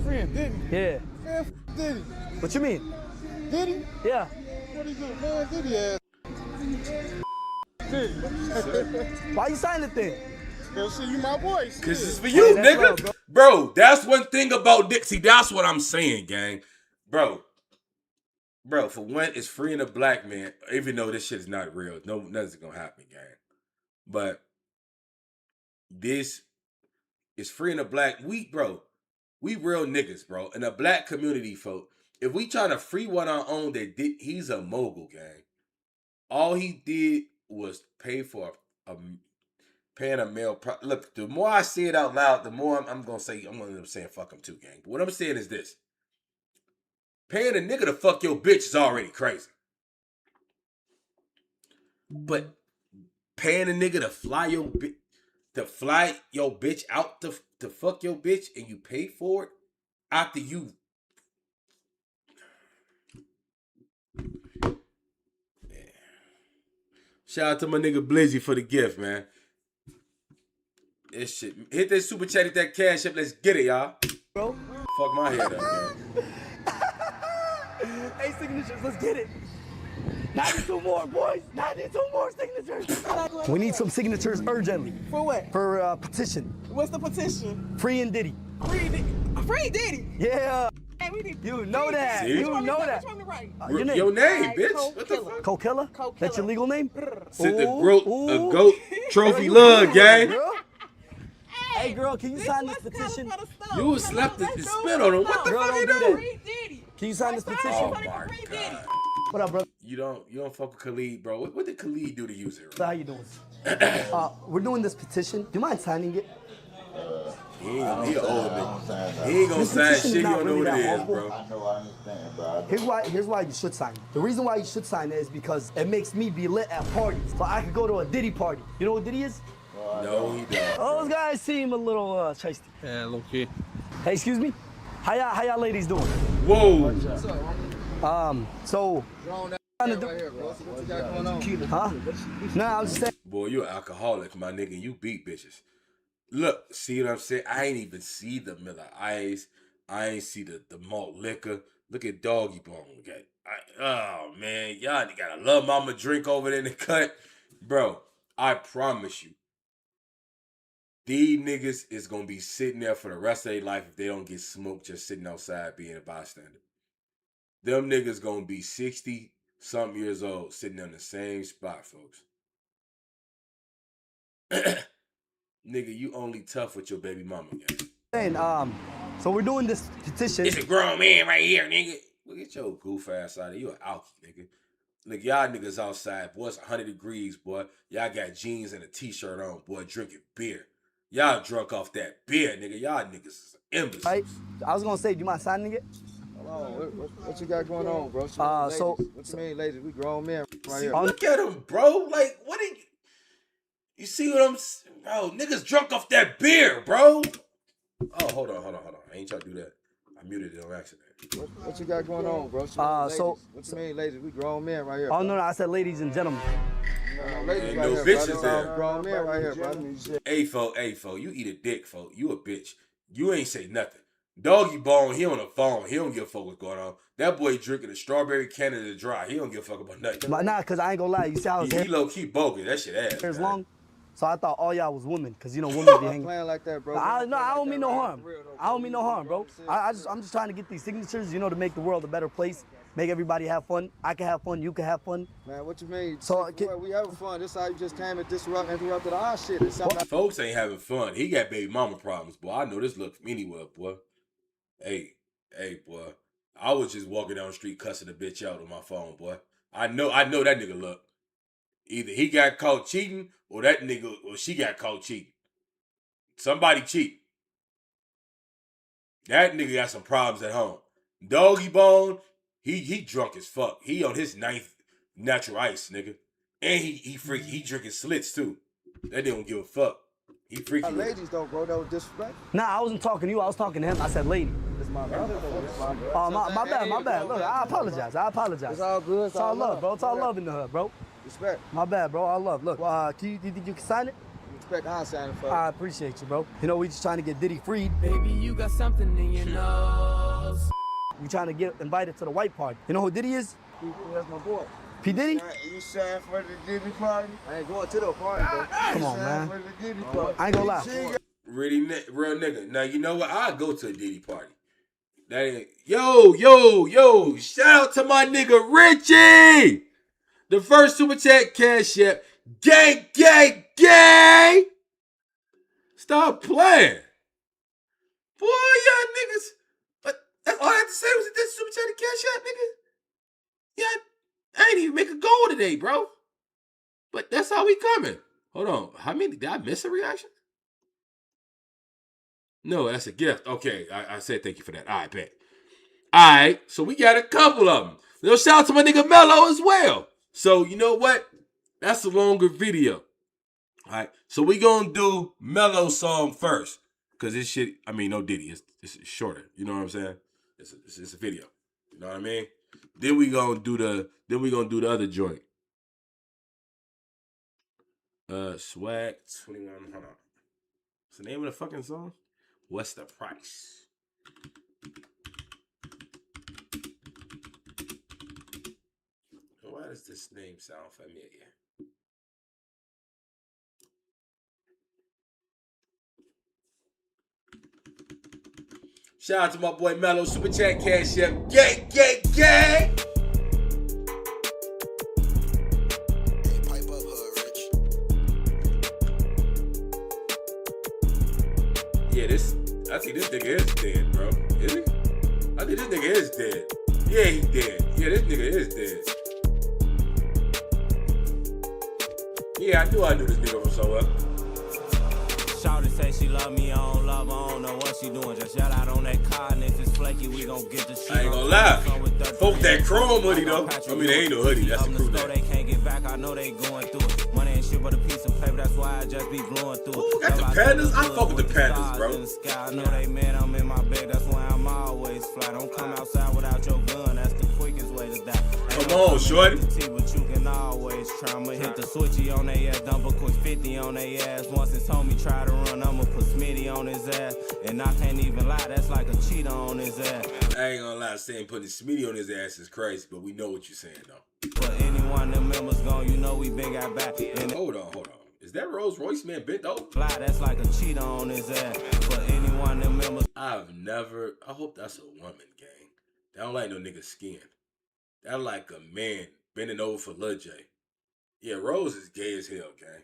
Freeing Diddy? Yeah. Man, Diddy. What you mean? Diddy? Yeah. What he do? Man, Diddy ass. Diddy. Why you signing the thing? Yo, see, you my boy. Cause it's for you, nigga. Bro, that's one thing about Dixie. That's what I'm saying, gang. Bro, for one, it's freeing a black man, even though this shit is not real. No, nothing's gonna happen, gang. But this is freeing a black. We real niggas, bro. In a black community, folk. If we try to free one our own, he's a mogul, gang. All he did was pay for paying a male. Look, the more I say it out loud, the more I'm gonna end up saying fuck him too, gang. But what I'm saying is this: paying a nigga to fuck your bitch is already crazy, but paying a nigga to fly your bitch out to fuck your bitch and you pay for it after you. Shout out to my nigga Blizzy for the gift, man. This shit. Hit that super chat, hit that cash up. Let's get it, y'all. Bro. Fuck my head up, man. 8 signatures, let's get it. 92 more, boys. 92 more signatures. We need some signatures urgently. For what? For a petition. What's the petition? Freeing Diddy. Free Diddy. Free Diddy. Yeah. Hey, we need You know that. See? You know that. Which one to write? Your name, bitch. What the fuck? Co-killer? That's your legal name? Sit the goat trophy love, gang. Hey, girl, can you sign this petition? You slapped the spit on him. What the fuck you doing? Can you sign this petition? Oh my God. What up, brother? You don't fuck with Khalid, bro. What did Khalid do to you, Zero? So how you doing? We're doing this petition. Do you mind signing it? He an old nigga. He ain't gonna sign shit. He don't know what it is, bro. I know, I understand, bro. Here's why you should sign it. The reason why you should sign it is because it makes me be lit at parties. So I could go to a Diddy party. You know what Diddy is? No, he don't. Those guys seem a little shiesty. Yeah, low key. Hey, excuse me? How y'all ladies doing? Whoa. So huh? Nah, I was just saying. Boy, you're an alcoholic, my nigga. You beat bitches. Look, see what I'm saying? I ain't even see the Miller Ice. I ain't see the malt liquor. Look at Doggy Bone. Oh, man. Y'all got a Love Mama drink over there in the cut. Bro, I promise you, these niggas is going to be sitting there for the rest of their life if they don't get smoked just sitting outside being a bystander. Them niggas going to be 60-something years old sitting in the same spot, folks. Nigga, you only tough with your baby mama, gang. So we're doing this petition. It's a grown man right here, nigga. Look at your goof ass out of you an alky, nigga. Look, y'all niggas outside, boy, it's 100 degrees, boy. Y'all got jeans and a t-shirt on, boy, drinking beer. Y'all drunk off that beer, nigga. Y'all niggas is imbeciles. Right. I was gonna say, do you mind signing it? Hold on, what you got going on, bro? What you mean, ladies? We grown men right here. Look at him, bro. Like, what are you see what I'm saying? Bro, niggas drunk off that beer, bro. Oh, hold on. I ain't trying to do that. I muted it on accident. What you got going on, bro? What you mean, ladies? We grown men right here. Oh, no, I said ladies and gentlemen. No, ladies ain't right no here, bitches brother. there. Grown men right here, brother. Hey, fo, you eat a dick, fo. You a bitch. You ain't say nothing. Doggy Bone, he on the phone. He don't give a fuck what's going on. That boy drinking a strawberry Canada Dry. He don't give a fuck about nothing. Nah, because I ain't gonna lie. You see how his he low-key bogus. That shit ass. hair's long? So I thought all y'all was women, because, you know, women be hanging. Playing like that, bro. I don't mean no harm. I don't mean no harm, bro. I'm just trying to get these signatures, you know, to make the world a better place. Make everybody have fun. I can have fun. You can have fun. Man, what you mean? So we having fun. This how you just came and interrupted our shit. Folks ain't having fun. He got baby mama problems, boy. I know this look from anywhere, boy. Hey, boy. I was just walking down the street cussing a bitch out on my phone, boy. I know that nigga look. Either he got caught cheating or that nigga or she got caught cheating. Somebody cheat. That nigga got some problems at home. Doggy Bone, he drunk as fuck. He on his 9th natural ice, nigga. And he freaky. He drinking slits too. That nigga don't give a fuck. He freaky. Ladies don't, bro. That was disrespect. Nah, I wasn't talking to you. I was talking to him. I said lady. It's my brother, though. Oh, my bad. Look, I apologize. It's all good. It's all love, bro. It's all love in the hood, bro. Respect. My bad, bro. All love. Look, you think you can sign it? Respect. I'll sign it for you. I appreciate you, bro. You know, we just trying to get Diddy freed. Baby, you got something in your nose. We trying to get invited to the white party. You know who Diddy is? That's my boy. P. Diddy? You signed for the Diddy party? I ain't going to the party, bro. Come on, man. For the Diddy party. I ain't gonna lie. Real nigga. Now, you know what? I'll go to a Diddy party. That ain't... Yo. Shout out to my nigga Richie. The first super chat cash app. Gang. Stop playing. Boy, y'all niggas. But that's all I have to say was this super chat cash app, nigga. Yeah, I ain't even make a goal today, bro. But that's how we coming. Hold on. How many? Did I miss a reaction? No, that's a gift. Okay, I said thank you for that. All right, bet. All right, so we got a couple of them. Little shout out to my nigga Mello as well. So, you know what? That's a longer video. All right, so we gonna do Mello's song first. Because this shit, I mean, no Diddy. It's shorter. You know what I'm saying? It's a video. You know what I mean? Then we gonna do the other joint. Swag 21. Hold on. What's the name of the fucking song? What's the price? Why does this name sound familiar? Shout out to my boy Mello, Super Chat Cash App. Gang. Yeah, I think this nigga is dead, bro. Is he? I think this nigga is dead. Yeah, he dead. Yeah, this nigga is dead. Yeah, I knew this nigga from somewhere. Shawty say she love me, I don't love her, I don't know what she doing. Just yell out on that car, and if it's flaky, we gon' get the shit. I ain't gonna lie. Folk that chrome hoodie though. I mean, they ain't no hoodie. That's the crew name. They can't get back, I know they going through it. Money ain't shit but a piece of paper, that's why I just be blowing through it. Ooh, got the Panthers? I fuck with the Panthers, bro. I know they mad, I'm in my bed, that's why I'm always fly. Don't come outside without your gun, that's the quickest way to die. Come on, shorty. But you can always try. I'ma hit the switchy on they ass, dump a quick 50 on they ass. Once his homie try to run, I'ma put Smitty on his ass. And I can't even lie, that's like a cheetah on his ass. I ain't gonna lie, saying putting Smitty on his ass is crazy, but we know what you're saying though. For anyone them members gone, you know we been got back. And hold on. Is that Rolls Royce man bent over? Fly, that's like a cheetah on his ass. For anyone them members. I hope that's a woman, gang. That don't like no nigga skin. That like a man bending over for Lil J. Yeah, Rose is gay as hell, gang.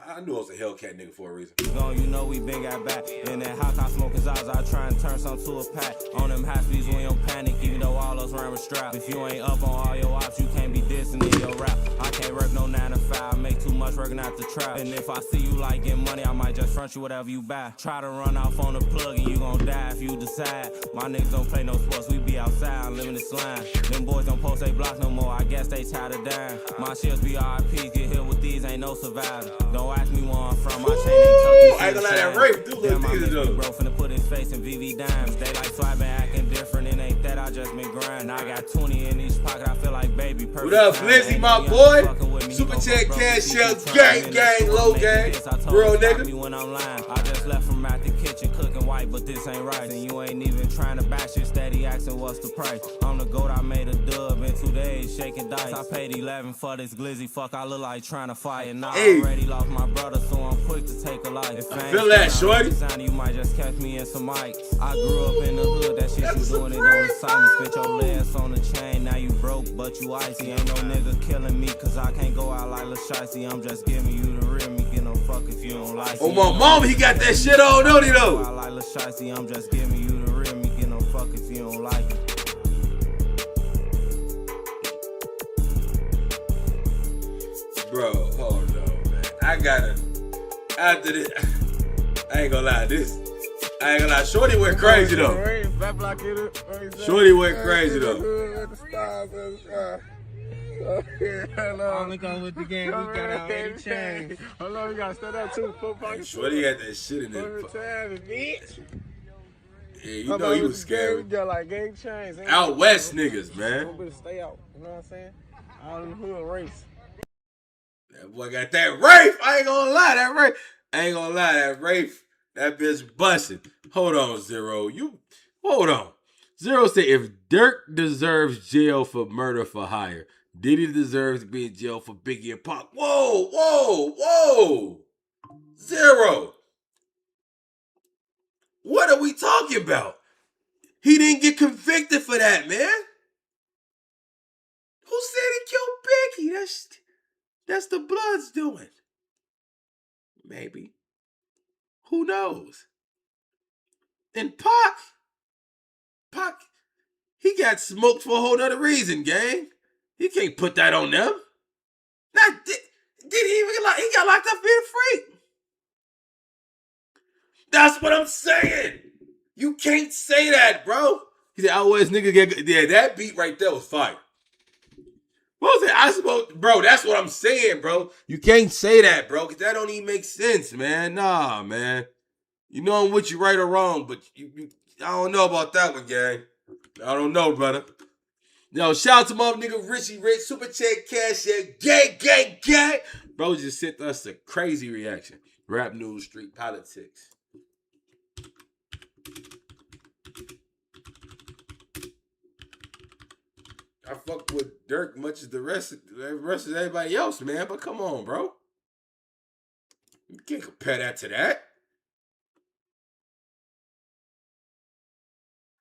I knew I was a Hellcat nigga for a reason. You know we been got back. In that hot car smoking eyes, I try and turn some to a pack. On them high speeds, we don't panic. Even though all a strap. If you ain't up on all your ops, you can't be dissing in your rap. I can't work no 9 to 5, make too much working out the trap. And if I see you like getting money, I might just front you whatever you buy. Try to run off on the plug and you gon' die if you decide. My niggas don't play no sports, we be outside, living this line. Them boys don't post they blocks no more, I guess they tired of dying. My shits be RIPs, get hit with these, ain't no survivor. Don't ask me where I'm from, my chain ain't tucked. I ain't gonna let that rape do little things though. Bro finna put his face in VV dimes. They like so I been acting different, it ain't that I just been grind. I got 20 in each pocket, I feel like baby. Perfect. What up, Blizzy, my boy? Super chat, cash shells, gang, low gang. Real nigga. When I'm lying, I just left from out the kitchen cooking white, but this ain't right. And you ain't even trying to back shit, steady asking what's the price. I'm the goat, I made a dub in 2 days, shaking dice. I paid 11 for this glizzy, fuck, I look like trying to fight. And I already lost my brother, so I'm quick to take a life. If I feel that, shorty. You might just catch me in some mics. I grew up in the hood, that shit you doing it don't excite me. Spit your legs on the chain, now you broke, but you icy. Ain't no nigga killing me, cause I can't go out like Lil Shicey. I'm just giving you the real me, get no fuck if you don't like it. Oh my mama, he got that shit on, don't he though? I like Lil Shicey, I'm just giving you the real me, get no fuck if you don't like it. Bro, hold on, man. I gotta, after this, I ain't gonna lie, Shorty went crazy though. Shorty went crazy though. Only come with the game, we got our 80 chains. Hold on, we gotta start that too. Shorty had that shit in there. Bitch. Yeah, you know he was scary. We got like gang chains. Out west niggas, man. We stay out, you know what I'm saying? Out in the hood race. That boy got that Rafe. I ain't gonna lie, that Rafe. I ain't gonna lie, that Rafe. That bitch busted. Hold on, Zero. Hold on. Zero said if Dirk deserves jail for murder for hire, Diddy deserves to be in jail for Biggie and Pac. Whoa. Zero. What are we talking about? He didn't get convicted for that, man. Who said he killed Biggie? That's the Bloods doing. Maybe. Who knows? And Pac, he got smoked for a whole other reason, gang. You can't put that on them. Did he even he got locked up being free? That's what I'm saying. You can't say that, bro. He said, "Always niggas get." Yeah, that beat right there was fire. What was it? I smoked, bro. That's what I'm saying, bro. You can't say that, bro, because that don't even make sense, man. Nah, man. You know I'm with you right or wrong, but I don't know about that one, gang. I don't know, brother. Yo, shout out to my nigga Richie Rich, Super Chat Cash, gang. Bro just sent us a crazy reaction. Rap news, street politics. I fuck with Dirk much as the rest of everybody else, man. But come on, bro. You can't compare that to that.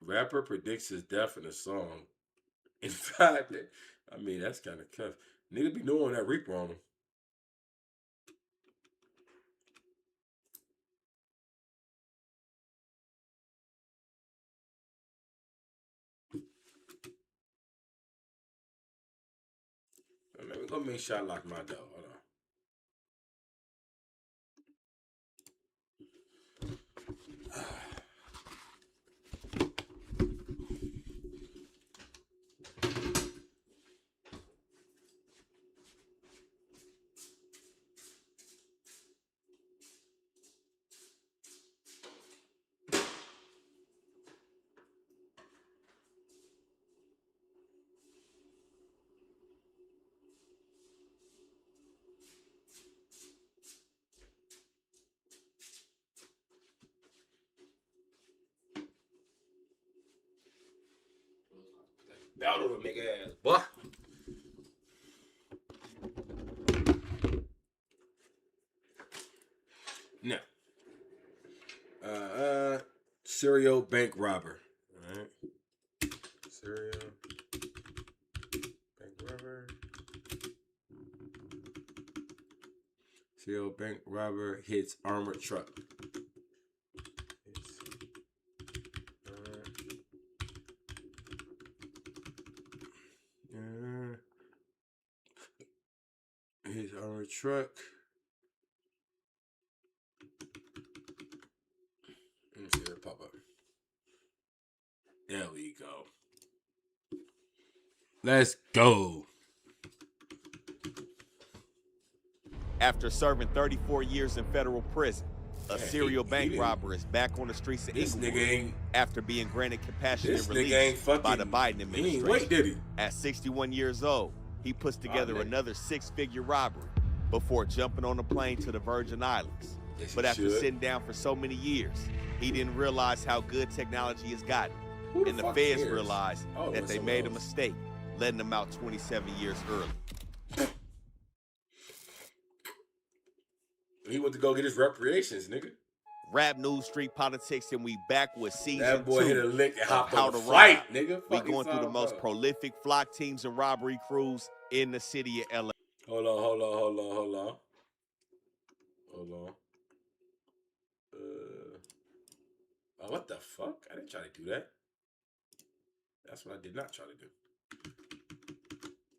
Rapper predicts his death in a song. In 5 days. I mean, that's kind of tough. Nigga be knowing that Reaper on him. Let me go make sure I lock my door. Hold on. Belt on a nigga ass, boy. Now, serial bank robber. All right, serial bank robber. Serial bank robber hits armored truck. His armored truck. Let me see it pop up. There we go. Let's go. After serving 34 years in federal prison, a serial bank robber is back on the streets of Inglewood after being granted compassionate release by the Biden administration. Wait, did he? At 61 years old, he puts together another six-figure robbery before jumping on a plane to the Virgin Islands. But after sitting down for so many years, he didn't realize how good technology has gotten. And the feds realized that they made a mistake, letting him out 27 years early. He went to go get his reparations, nigga. Rap news, street politics, and we back with season 2 that boy hit a lick and hopped How on to the flight, Rob. nigga. We going through the most prolific flock teams and robbery crews in the city of LA. Hold on. Oh, what the fuck? I didn't try to do that. That's what I did not try to do.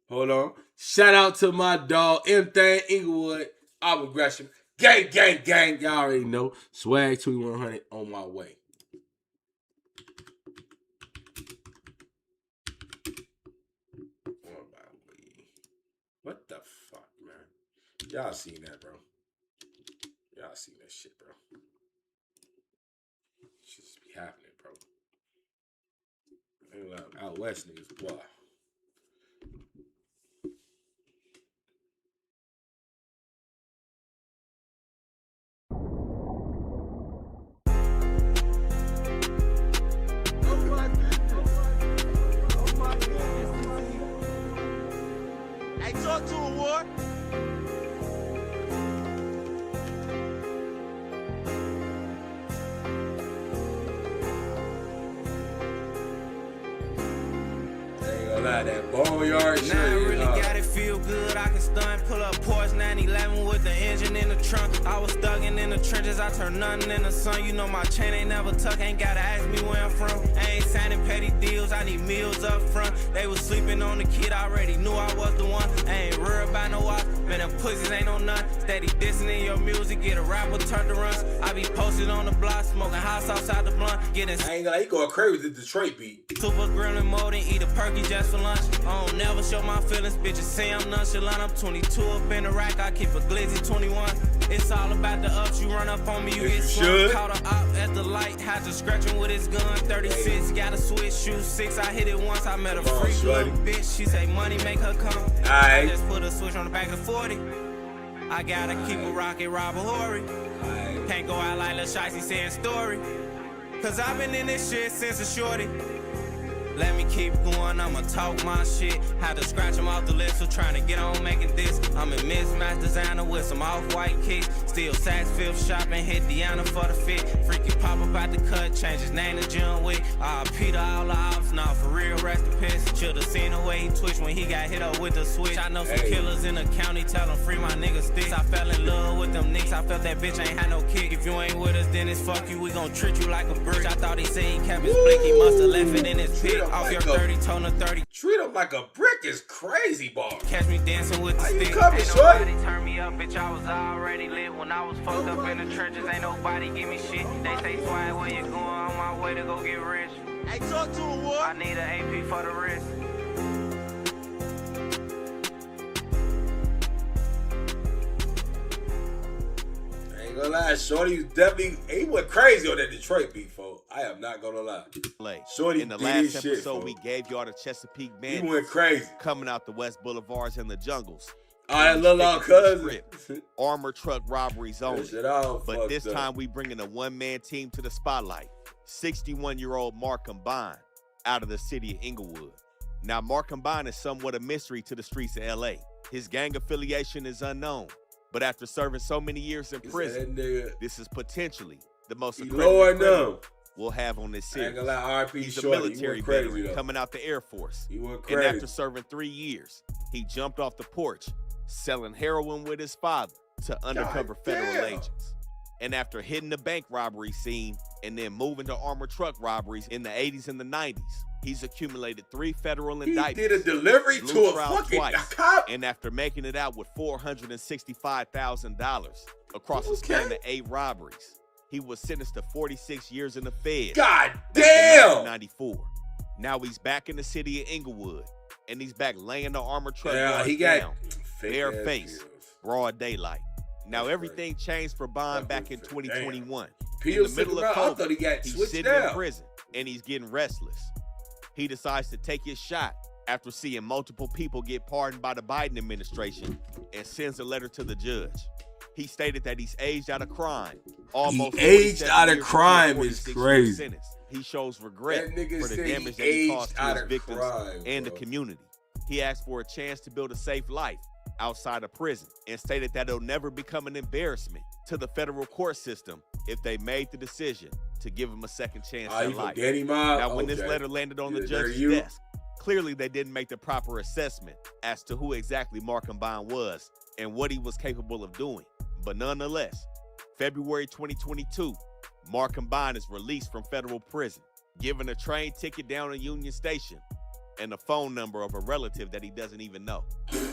Hold on. Shout out to my dog, M-Thang Inglewood, Auburn Gresham. Gang, gang, gang. Y'all already know. Swag 2100 on my way. What the fuck, man? Y'all seen that, bro. Y'all seen that shit, bro. Shit just be happening, bro. Out west niggas, boy. Hey, talk to him, Ward. That boneyard shit. Now I really got it, feel good. I can stunt, pull up Porsche 911 with the engine in the trunk. I was stuck in the trenches, I turned nothing in the sun. You know my chain ain't never tuck, ain't gotta ask me where I'm from. I ain't signing petty deals, I need meals up front. They was sleeping on the kid, I already knew I was the one. I ain't worried about no watch, man, them pussies ain't on none. Steady dissing in your music, get a rapper turn to runs. I be posted on the block, smoking house outside the blunt. Getting I ain't gonna, he going crazy with the Detroit beat. Super grilling mode and eat a perky just for lunch. I don't never show my feelings, bitches say I'm nonchalant. I'm 22 up in the rack, I keep a glizzy 21. It's all about the ups, you run up on me, you get swung. Caught a op at the light, had to scratch him with his gun. 36, got a switch, shoot 6, I hit it once. I met a freak little bitch, she say money make her come. I just put a switch on the back of 40. I gotta keep a rocket, rob a Hori. Can't go out like Lil Shicey saying story. Cause I've been in this shit since a shorty. Let me keep going, I'ma talk my shit. Had to scratch them off the list, so trying to get on making this. I'm a mismatch designer with some off-white kicks. Still Saks Fifth shopping, hit Deanna for the fit. Freaky pop up out the cut, change his name to John Wick. Peter all the ops, nah, for real, rest in peace. Should've seen the way he twitched when he got hit up with the switch. I know some killers in the county, tell them free my nigga sticks. I fell in love with them nicks, I felt that bitch ain't had no kick. If you ain't with us, then it's fuck you, we gon' treat you like a brick. I thought he said he kept his blick, he must've left it in his pit. Off your 30 tone of 30. Treat him like a brick is crazy, bar. Catch me dancing with the stick. Ain't nobody turn me up, bitch. I was already lit when I was fucked up in the trenches. Ain't nobody give me shit. They say swag where you going, on my way to go get rich. Hey, talk to him, Ward. I need an AP for the wrist. Gonna lie, Shorty definitely he went crazy on that Detroit beat, folks. I am not gonna lie. Shorty in the last episode, we gave y'all the Chesapeake Bandits. He went crazy. Coming out the West Boulevards and the jungles. Oh, that little cousin. Armor truck robberies only. But this time we bringing a one-man team to the spotlight. 61-year-old Markham Bond out of the city of Inglewood. Now, Markham Bond is somewhat a mystery to the streets of LA. His gang affiliation is unknown. But after serving so many years in prison, this is potentially the most accredited criminal we'll have on this series. He's a military veteran coming out the Air Force. And after serving 3 years, he jumped off the porch, selling heroin with his father to undercover federal agents. And after hitting the bank robbery scene and then moving to armored truck robberies in the 80s and the 90s, he's accumulated 3 federal indictments. He did a delivery blew to a trial fucking twice, cop. and after making it out with $465,000 across a span of 8 robberies, he was sentenced to 46 years in the Fed. God damn! 1994. Now he's back in the city of Inglewood, and he's back laying the armored truck he guards got down, bare face, broad daylight. Now everything changed for Bond back in 2021. In the middle of COVID, I thought he got he's switched sitting down. in prison, and he's getting restless. He decides to take his shot after seeing multiple people get pardoned by the Biden administration, and sends a letter to the judge. He stated that he's aged out of crime. Almost aged out of years crime into a is 46-year crazy. sentence. He shows regret That nigga for the said he damage that he caused aged to out his of victims crime, and the bro. community. He asked for a chance to build a safe life outside of prison, and stated that it'll never become an embarrassment to the federal court system if they made the decision to give him a second chance at you life. from Danny Mob? Now, when this Okay. letter landed on the Yeah, judge's you. desk, clearly they didn't make the proper assessment as to who exactly Markham Bond was and what he was capable of doing. But nonetheless, February 2022, Markham Bond is released from federal prison, given a train ticket down to Union Station and the phone number of a relative that he doesn't even know.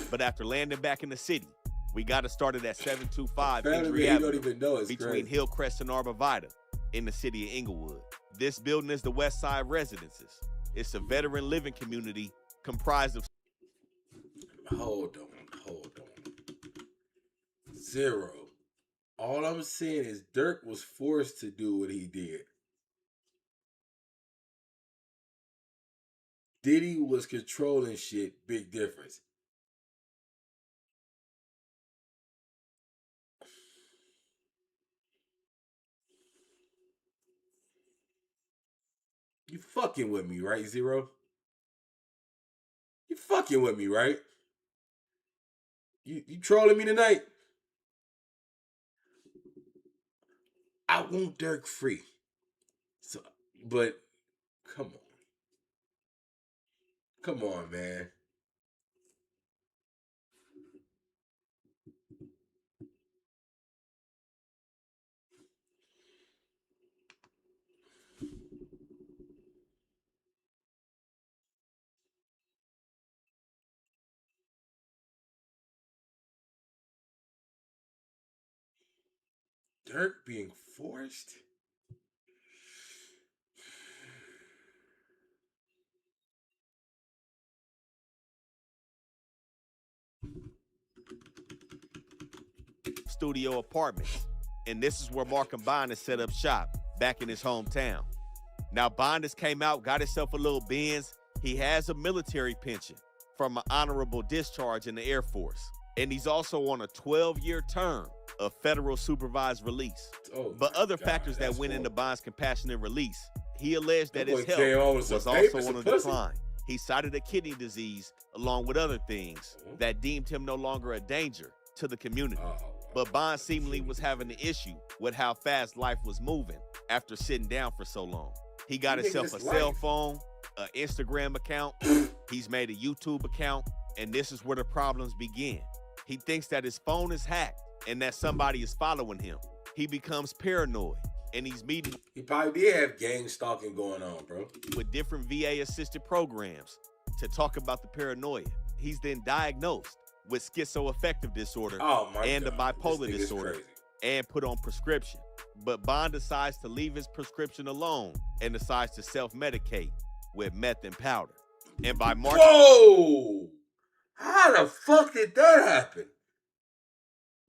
But after landing back in the city, we got to start it at 725 Indri Avenue don't even know. It's between crazy. Hillcrest and Arborvita in the city of Inglewood. This building is the West Side Residences. It's a veteran living community comprised of... Hold on. Zero. All I'm saying is Dirk was forced to do what he did. Diddy was controlling shit. Big difference. You fucking with me, right, Zero? You fucking with me, right? You trolling me tonight? I want Dirk free. So, but come on. Come on, man. Dirk being forced? studio apartments. And this is where Markham Bond has set up shop, back in his hometown. Now, Bond has came out, got himself a little Benz. He has a military pension from an honorable discharge in the Air Force. And he's also on a 12-year term of federal supervised release. But other factors that went into Bond's compassionate release, he alleged that his health was also on a decline. He cited a kidney disease along with other things that deemed him no longer a danger to the community. But Bond seemingly was having an issue with how fast life was moving after sitting down for so long. He got himself a cell phone, an Instagram account, he's made a YouTube account, and this is where the problems begin. He thinks that his phone is hacked and that somebody is following him. He becomes paranoid, and he's meeting... He probably did have gang stalking going on, bro. ...with different VA-assisted programs to talk about the paranoia. He's then diagnosed with schizoaffective disorder and a bipolar disorder and put on prescription. But Bond decides to leave his prescription alone and decides to self-medicate with meth and powder. And by March... Whoa! How the fuck did that happen?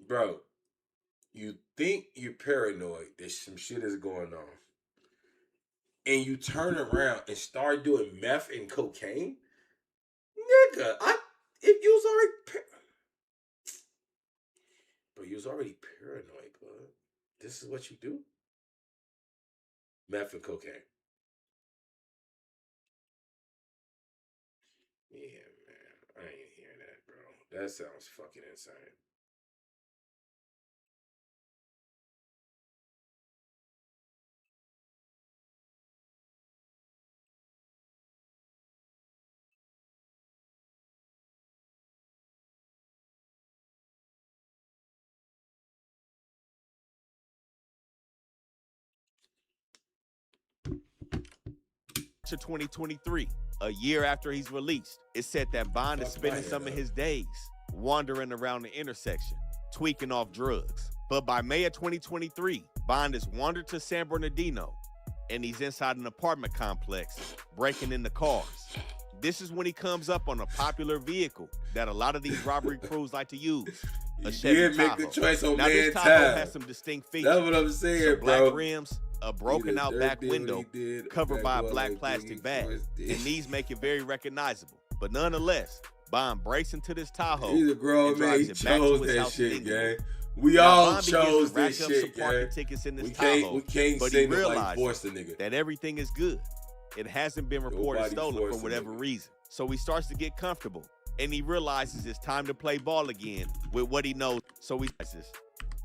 Bro, you think you're paranoid that some shit is going on, and you turn around and start doing meth and cocaine? Nigga, if you was already bro, you was already paranoid, bud. This is what you do? Meth and cocaine. Yeah, man. I ain't hearing that, bro. That sounds fucking insane. to 2023, a year after he's released, it's said that Bond is spending some of his days wandering around the intersection, tweaking off drugs. But by May of 2023, Bond has wandered to San Bernardino, and he's inside an apartment complex, breaking into cars. This is when he comes up on a popular vehicle that a lot of these robbery crews like to use. A Chevy did make Tahoe. the choice on now, this man Tahoe time. has some distinct features. That's what I'm saying, some black bro. rims, a broken out back window covered by a black plastic bag, and these make it very recognizable. But nonetheless, Bond breaks into this Tahoe. He's a grown and man. He drives it back to chose his that house in shit, Inglewood. gang. We Now, all Bond begins chose to rack this up shit, some parking gang. tickets in this We Tahoe, can't but say he nobody realizes forced the nigga. that everything is good. It hasn't been reported Nobody stolen forced for the whatever nigga. reason. So he starts to get comfortable, and he realizes it's time to play ball again with what he knows. So he realizes.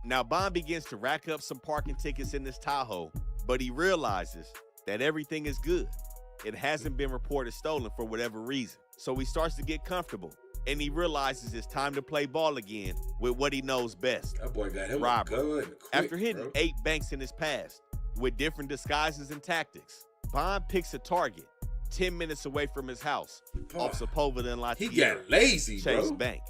Now Bond begins to rack up some parking tickets in this Tahoe, but he realizes that everything is good. It hasn't been reported stolen for whatever reason. So he starts to get comfortable, and he realizes it's time to play ball again with what he knows best. That boy got him robbery. a gun quick, After hitting bro. 8 banks in his past with different disguises and tactics, Bond picks a target 10 minutes away from his house off Sepulveda and La He Tierra, got lazy, Chase bro. Bank.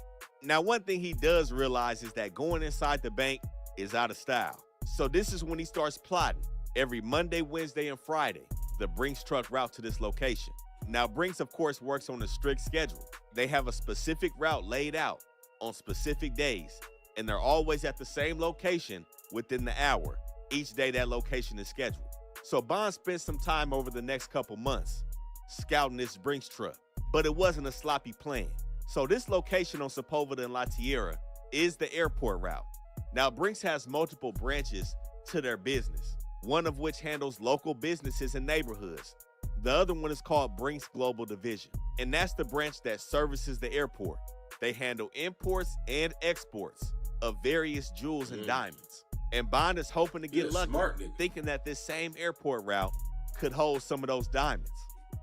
Now, one thing he does realize is that going inside the bank is out of style. So this is when he starts plotting. Every Monday, Wednesday, and Friday, the Brinks truck route to this location. Now, Brinks, of course, works on a strict schedule. They have a specific route laid out on specific days, and they're always at the same location within the hour. Each day that location is scheduled. So Bond spent some time over the next couple months scouting this Brinks truck, but it wasn't a sloppy plan. So this location on Sepulveda and La Tierra is the airport route. Now, Brinks has multiple branches to their business, one of which handles local businesses and neighborhoods. The other one is called Brinks Global Division, and that's the branch that services the airport. They handle imports and exports of various jewels and diamonds. And Bond is hoping to get lucky, thinking that this same airport route could hold some of those diamonds.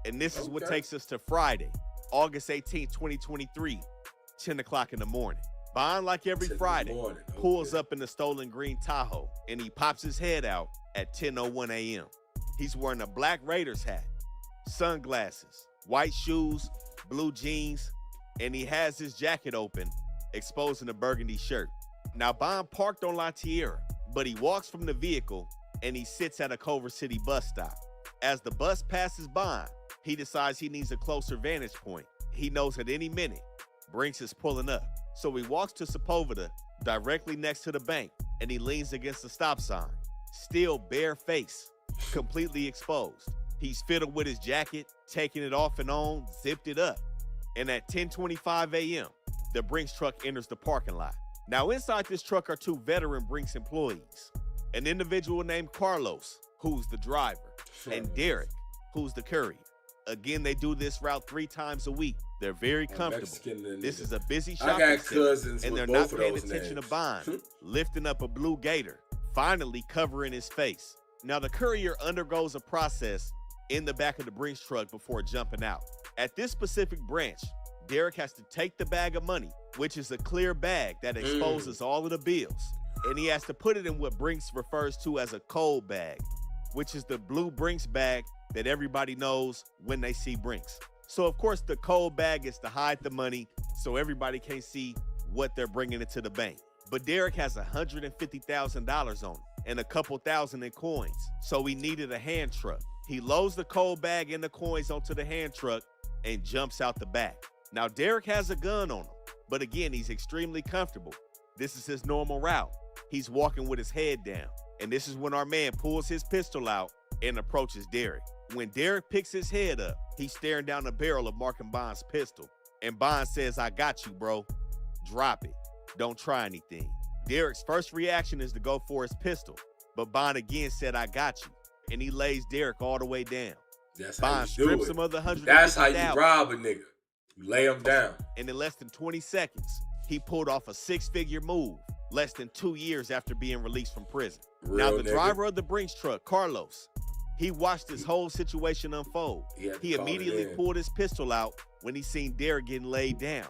And this is what takes us to Friday, August 18, 2023, 10 o'clock in the morning. Bond, like every Friday, pulls up in the stolen green Tahoe, and he pops his head out at 10:01 a.m. He's wearing a black Raiders hat, sunglasses, white shoes, blue jeans, and he has his jacket open, exposing a burgundy shirt. Now, Bond parked on La Tierra, but he walks from the vehicle and he sits at a Culver City bus stop. As the bus passes Bond, he decides he needs a closer vantage point. He knows at any minute Brinks is pulling up. So he walks to Sepulveda directly next to the bank, and he leans against the stop sign, still bare face, completely exposed. He's fiddled with his jacket, taking it off and on, zipped it up. And at 10:25 a.m., the Brinks truck enters the parking lot. Now, inside this truck are 2 veteran Brinks employees, an individual named Carlos, who's the driver, and Derek, who's the courier. Again, they do this route 3 times a week. They're very comfortable. This is a busy shopping center, and they're not paying attention to Bond, lifting up a blue gator, finally covering his face. Now, the courier undergoes a process in the back of the Brinks truck before jumping out. At this specific branch, Derek has to take the bag of money, which is a clear bag that exposes all of the bills, and he has to put it in what Brinks refers to as a cold bag, which is the blue Brinks bag that everybody knows when they see Brinks. So, of course, the cold bag is to hide the money so everybody can't see what they're bringing into the bank. But Derek has $150,000 on him and a couple thousand in coins, so he needed a hand truck. He loads the cold bag and the coins onto the hand truck and jumps out the back. Now, Derek has a gun on him, but again, he's extremely comfortable. This is his normal route. He's walking with his head down, and this is when our man pulls his pistol out and approaches Derek. When Derek picks his head up, he's staring down the barrel of Mark and Bond's pistol, and Bond says, "I got you, bro. Drop it. Don't try anything." Derek's first reaction is to go for his pistol, but Bond again said, "I got you," and he lays Derek all the way down. That's Bond how you strips do him it. of the $150,000. That's how you rob a nigga. You lay him down. And in less than 20 seconds, he pulled off a 6-figure move less than 2 years after being released from prison. Now, the driver of the Brinks truck, Carlos, he watched this whole situation unfold. He immediately pulled his pistol out when he seen Derek getting laid down.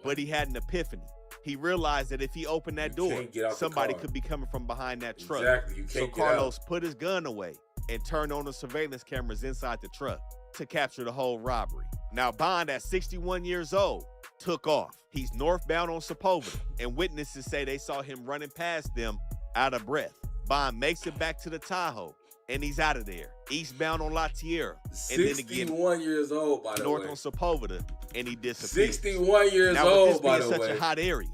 But he had an epiphany. He realized that if he opened that door, somebody could be coming from behind that truck. Exactly. You So can't get Carlos put his gun away and turned on the surveillance cameras inside the truck. to capture the whole robbery. Now, Bond, at 61 years old, took off. He's northbound on Sepulveda, and witnesses say they saw him running past them out of breath. Bond makes it back to the Tahoe, and he's out of there, eastbound on La Tierra. And then again, 61 years old, by the way. north on Sepulveda, and he disappears. 61 years now, old, with this by being the such way. a hot area,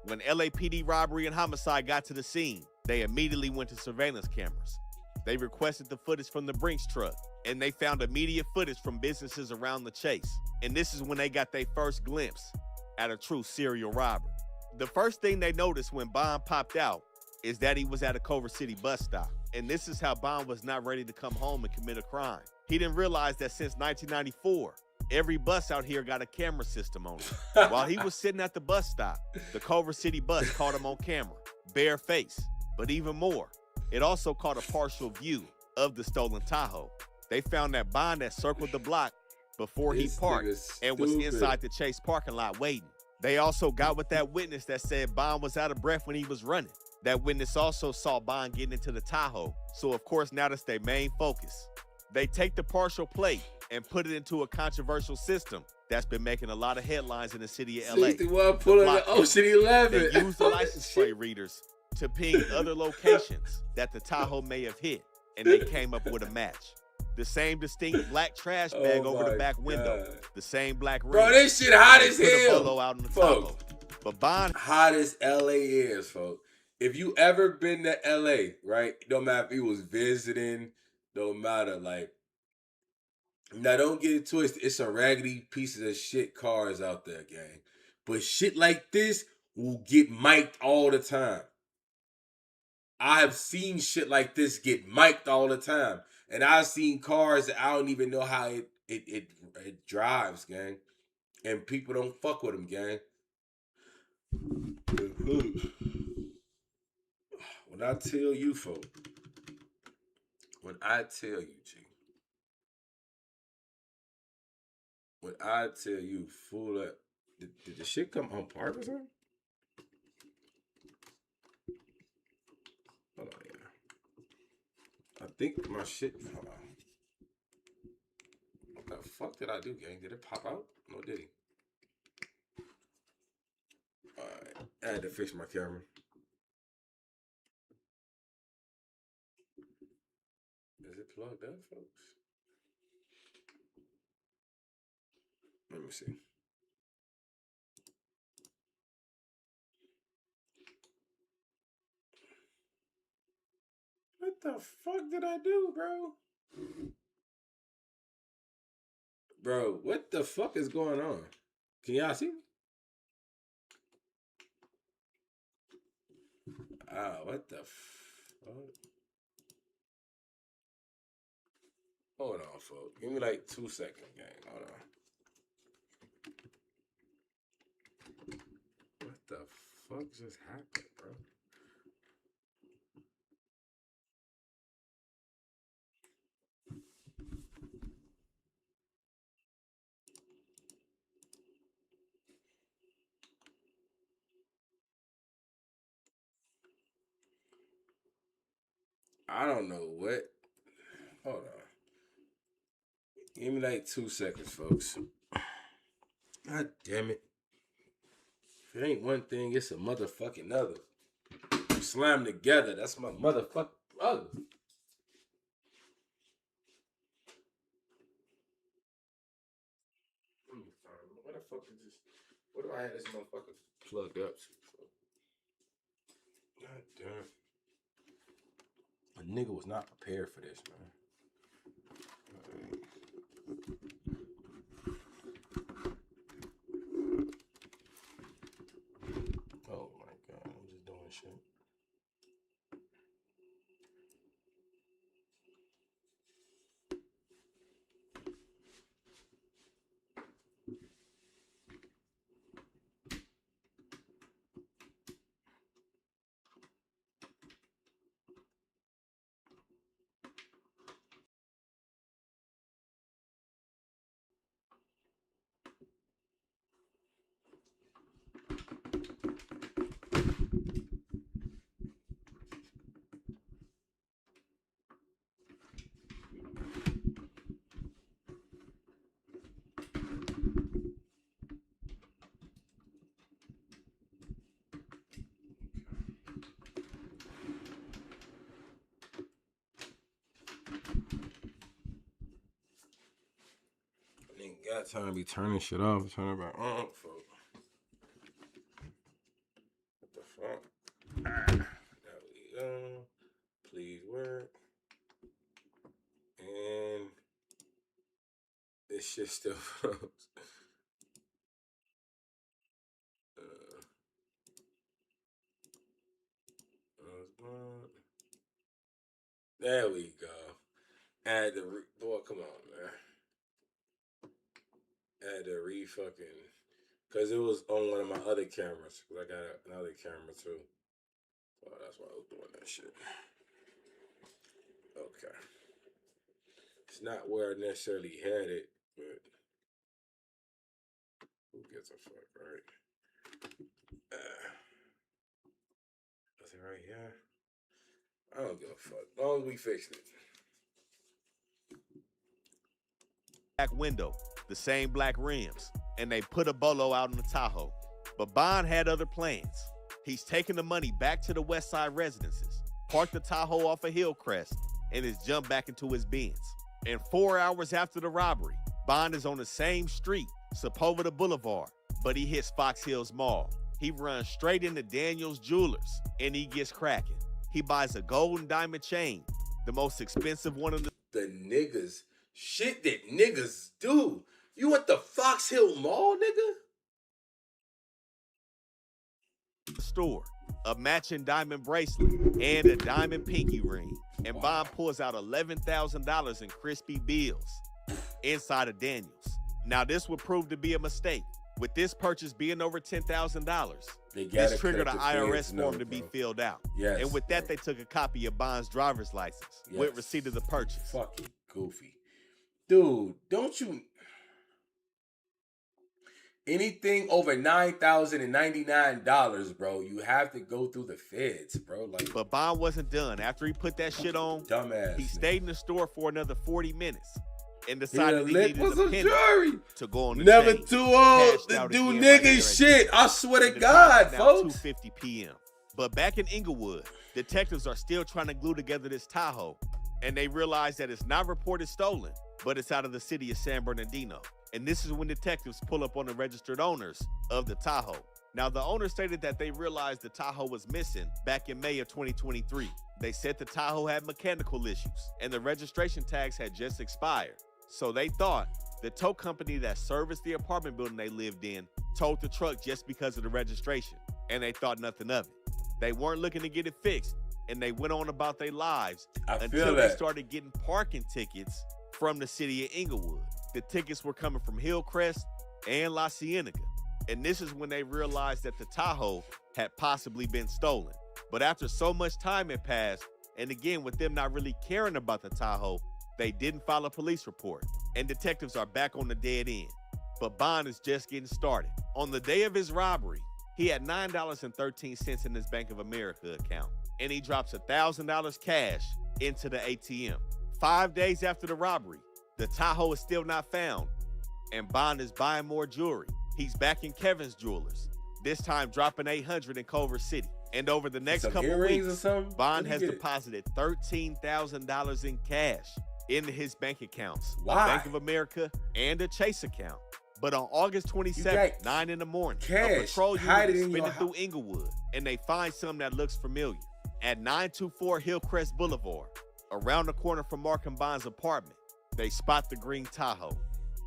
when LAPD robbery and homicide got to the scene, they immediately went to surveillance cameras. They requested the footage from the Brinks truck, and they found immediate footage from businesses around the chase. And this is when they got their first glimpse at a true serial robber. The first thing they noticed when Bond popped out is that he was at a Culver City bus stop. And this is how Bond was not ready to come home and commit a crime. He didn't realize that since 1994, every bus out here got a camera system on it. While he was sitting at the bus stop, the Culver City bus caught him on camera, bare face. But even more, it also caught a partial view of the stolen Tahoe. They found that Bond had circled the block before he parked and was inside the Chase parking lot waiting. They also got with that witness that said Bond was out of breath when he was running. That witness also saw Bond getting into the Tahoe. So of course, now that's their main focus. They take the partial plate and put it into a controversial system that's been making a lot of headlines in the city of LA. 61 pulling the Ocean 11. They used the license plate readers to ping other locations that the Tahoe may have hit, and they came up with a match. The same distinct black trash bag over the back window. The same black rim. Bro, this shit hot as Put a hell. bolo out in the Folks, Tahoe. But Bond, hot as LA is, folks. If you ever been to LA, right? Don't matter if you was visiting, don't matter. Like, now don't get it twisted. It's some raggedy pieces of shit cars out there, gang. But shit like this will get mic'd all the time. I have seen shit like this get mic'd all the time. And I've seen cars that I don't even know how it drives, gang. And people don't fuck with them, gang. When I tell you, folks, when I tell you, G, when I tell you, fool up, did the shit come on purpose, huh? Hold on, yeah. I think my shit, hold on. What the fuck did I do, gang? Did it pop out? No, did he? Alright, I had to fix my camera. Is it plugged up, folks? Let me see. What the fuck did I do, bro? Bro, what the fuck is going on? Can y'all see me? Ah, what the fuck? Hold on, folks. Give me like 2 seconds, gang. Hold on. What the fuck just happened, bro? I don't know what. Hold on. Give me like 2 seconds, folks. God damn it. If it ain't one thing, it's a motherfucking other. Slam together. That's my motherfucking brother. What the fuck is this? What do I have this motherfucker plugged up to? God damn. A nigga was not prepared for this, man. Oh my God, I'm just doing shit. That time to be turning shit off, turn it back on, folks. What the fuck? There we go. Please work. And this shit still froze. There we go. Add the boy, come on, man. Add the fucking, cause it was on one of my other cameras. Cause I got another camera too. Oh, that's why I was doing that shit. Okay. It's not where I necessarily had it, but who gives a fuck, right? Is it right here? I don't give a fuck. As long as we fixed it. Back window, the same black rims, and they put a bolo out in the Tahoe. But Bond had other plans. He's taking the money back to the West Side residences, parked the Tahoe off of Hillcrest, and has jumped back into his Benz. And 4 hours after the robbery, Bond is on the same street, Sepulveda Boulevard, but he hits Fox Hills Mall. He runs straight into Daniel's Jewelers, and he gets cracking. He buys a gold and diamond chain, the most expensive one in the niggas. Shit that niggas do. You at the Fox Hill Mall, nigga? store, a matching diamond bracelet, and a diamond pinky ring. And Bond pulls out $11,000 in crispy bills inside of Daniel's. Now, this would prove to be a mistake. With this purchase being over $10,000, this triggered an IRS form to be filled out. Yes, and with that, they took a copy of Bond's driver's license with receipt of the purchase. Fucking goofy. Dude, don't you... Anything over $9,099, bro, you have to go through the feds, bro. Like, but Bond wasn't done. After he put that shit on, dumbass, he stayed in the store for another 40 minutes and decided he needed a penny to go on the never chain. too old to do nigga shit. I swear to God, folks. 2:50 p.m. But back in Inglewood, detectives are still trying to glue together this Tahoe, and they realize that it's not reported stolen, but it's out of the city of San Bernardino. And this is when detectives pull up on the registered owners of the Tahoe. Now, the owner stated that they realized the Tahoe was missing back in May of 2023. They said the Tahoe had mechanical issues and the registration tags had just expired. So they thought the tow company that serviced the apartment building they lived in towed the truck just because of the registration, and they thought nothing of it. They weren't looking to get it fixed, and they went on about their lives until they started getting parking tickets from the city of Inglewood. The tickets were coming from Hillcrest and La Cienega. And this is when they realized that the Tahoe had possibly been stolen. But after so much time had passed, and again, with them not really caring about the Tahoe, they didn't file a police report. And detectives are back on the dead end. But Bond is just getting started. On the day of his robbery, he had $9.13 in his Bank of America account. And he drops $1,000 cash into the ATM. 5 days after the robbery, the Tahoe is still not found, and Bond is buying more jewelry. He's back in Kevin's Jewelers, this time dropping $800 in Culver City. And over the next couple weeks, Bond has deposited $13,000 in cash into his bank accounts, a Bank of America and a Chase account. But on August 27th, 9 in the morning, a patrol unit is spinning through Inglewood, and they find something that looks familiar. At 924 Hillcrest Boulevard, around the corner from Mark and Bond's apartment, they spot the green Tahoe.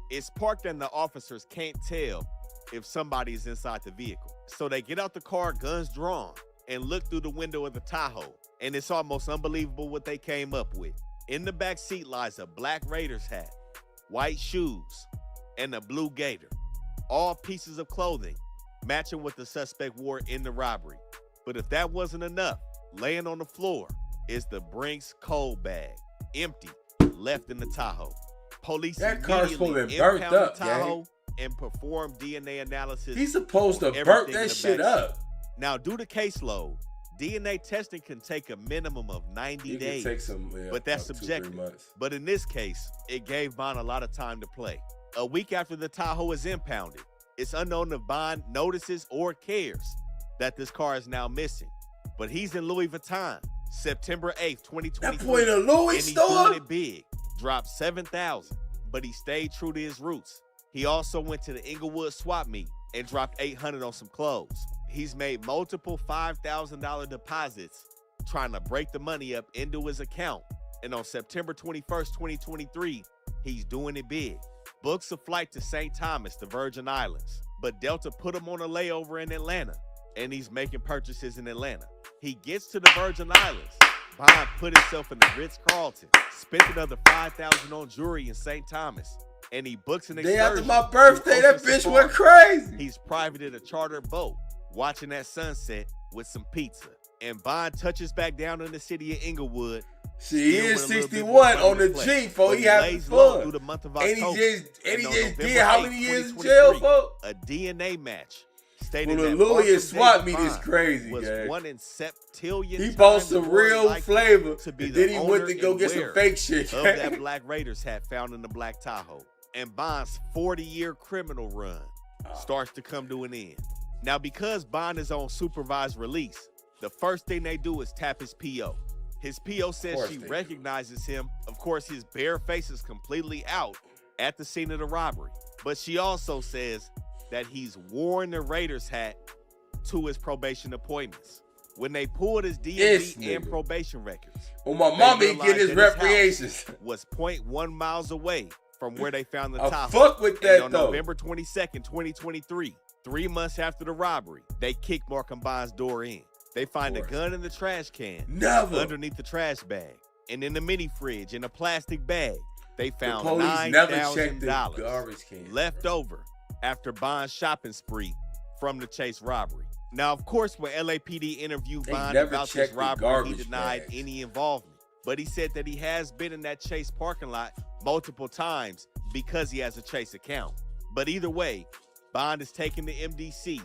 It's parked and the officers can't tell if somebody is inside the vehicle. So they get out the car, guns drawn, and look through the window of the Tahoe. And it's almost unbelievable what they came up with. In the back seat lies a black Raiders hat, white shoes, and a blue gator. All pieces of clothing matching what the suspect wore in the robbery. But if that wasn't enough, laying on the floor is the Brinks coal bag, empty, left in the Tahoe. Police immediately impound the Tahoe and perform DNA analysis. He's supposed to burn that shit up. Now, due to caseload, DNA testing can take a minimum of 90 days, but that's subjective. But in this case, it gave Bond a lot of time to play. A week after the Tahoe is impounded, it's unknown if Bond notices or cares that this car is now missing. But he's in Louis Vuitton, September 8th, 2023. That boy in a Louis store? Doing it big. Dropped $7,000, but he stayed true to his roots. He also went to the Inglewood swap meet and dropped $800 on some clothes. He's made multiple $5,000 deposits trying to break the money up into his account. And on September 21st, 2023, he's doing it big. Books a flight to St. Thomas, the Virgin Islands. But Delta put him on a layover in Atlanta, and he's making purchases in Atlanta. He gets to the Virgin Islands. Bond put himself in the Ritz-Carlton, spent another $5,000 on jewelry in St. Thomas, and he books an excursion. Day after my birthday, that bitch went crazy. He's privated a charter boat, watching that sunset with some pizza. And Bond touches back down in the city of Inglewood. He is 61 on the G, for he having fun. Through the month of And October. he just did 8, how many years in jail, for? A DNA match stated Well, the that Louis Marcus swap David meet is Bond crazy, was gang. 1 in septillion. He bought some times more real likely flavor, to be and the then he went owner to go and get some wearer fake shit, of gang. that Black Raiders hat found in the Black Tahoe. And Bond's 40-year criminal run starts to come to an end. Now, because Bond is on supervised release, the first thing they do is tap his PO. His PO says she recognizes him. Of course, his bare face is completely out at the scene of the robbery. But she also says that he's worn the Raiders hat to his probation appointments. When they pulled his DMV and probation records, my mama he get his reparations. Was 0.1 miles away from where they found the I Tahoe. fuck with that, And on though. November 22nd, 2023, 3 months after the robbery, they kick Markham Bond's door in. They find a gun in the trash can. Never. Underneath the trash bag. And in the mini fridge, in a plastic bag, they found police never checked the $9,000 garbage can, left over after Bond's shopping spree from the Chase robbery. Now, of course, when LAPD interviewed They Bond never about this checked the robbery, he garbage denied bags. any involvement. But he said that he has been in that Chase parking lot multiple times because he has a Chase account. But either way, Bond is taking the MDC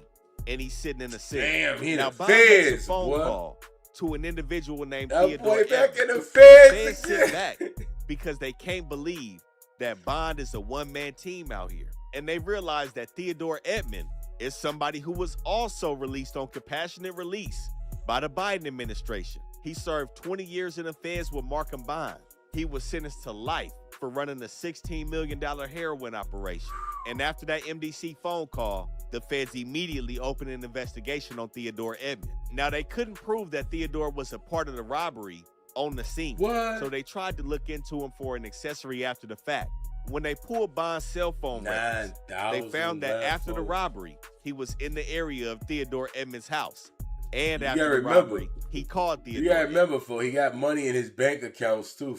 and he's sitting in the cell. Damn, he now, the Bond makes a feds, phone boy. call to an individual named That Theodore boy back Evans. in the feds Feds sit again. back because they can't believe that Bond is a one-man team out here. And they realize that Theodore Edmond is somebody who was also released on compassionate release by the Biden administration. He served 20 years in the feds with Markham Bond. He was sentenced to life for running a $16 million heroin operation. And after that MDC phone call, the feds immediately opened an investigation on Theodore Edmond. Now, they couldn't prove that Theodore was a part of the robbery on the scene. What? So they tried to look into him for an accessory after the fact. When they pulled Bond's cell phone records, they found that after the robbery, he was in the area of Theodore Edmond's house. And after the robbery, he called Theodore. You gotta remember, he got money in his bank accounts too,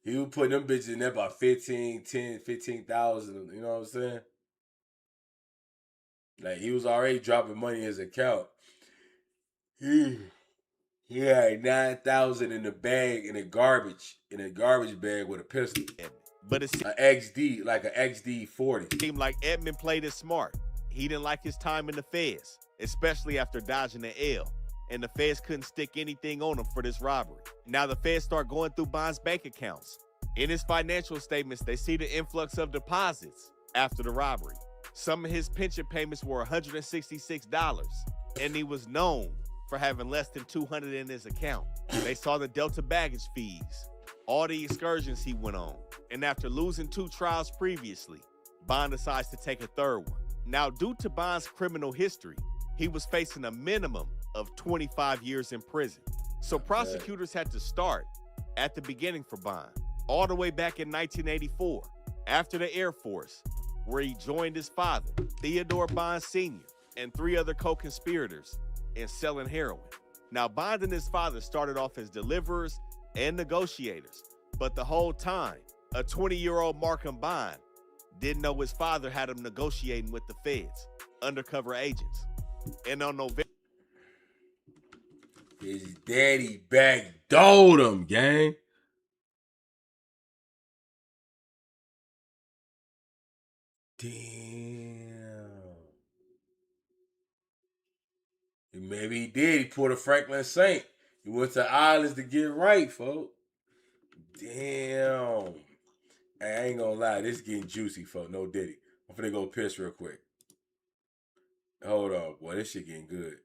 He was putting them bitches in there about 15,000, you know what I'm saying? Like, he was already dropping money in his account. He had 9,000 in the bag, in a garbage bag with a pistol. But it's an XD, like an XD40. Seemed like Edmond played it smart. He didn't like his time in the feds, especially after dodging the L. And the feds couldn't stick anything on him for this robbery. Now the feds start going through Bond's bank accounts. In his financial statements, they see the influx of deposits after the robbery. Some of his pension payments were $166, and he was known for having less than $200 in his account. They saw the Delta baggage fees, all the excursions he went on. And after losing 2 trials previously, Bond decides to take a third one. Now, due to Bond's criminal history, he was facing a minimum of 25 years in prison. So prosecutors had to start at the beginning for Bond, all the way back in 1984, after the Air Force, where he joined his father, Theodore Bond Sr., and 3 other co-conspirators in selling heroin. Now, Bond and his father started off as deliverers and negotiators, but the whole time, a 20-year-old Markham Bond didn't know his father had him negotiating with the feds, undercover agents. And on November, his daddy backdoored him, gang. Damn. Maybe he did. He pulled a Franklin Saint. He went to islands to get right, folks. Damn. Hey, I ain't gonna lie. This is getting juicy, folks. No Diddy. I'm finna go piss real quick. Hold on, boy. This shit getting good.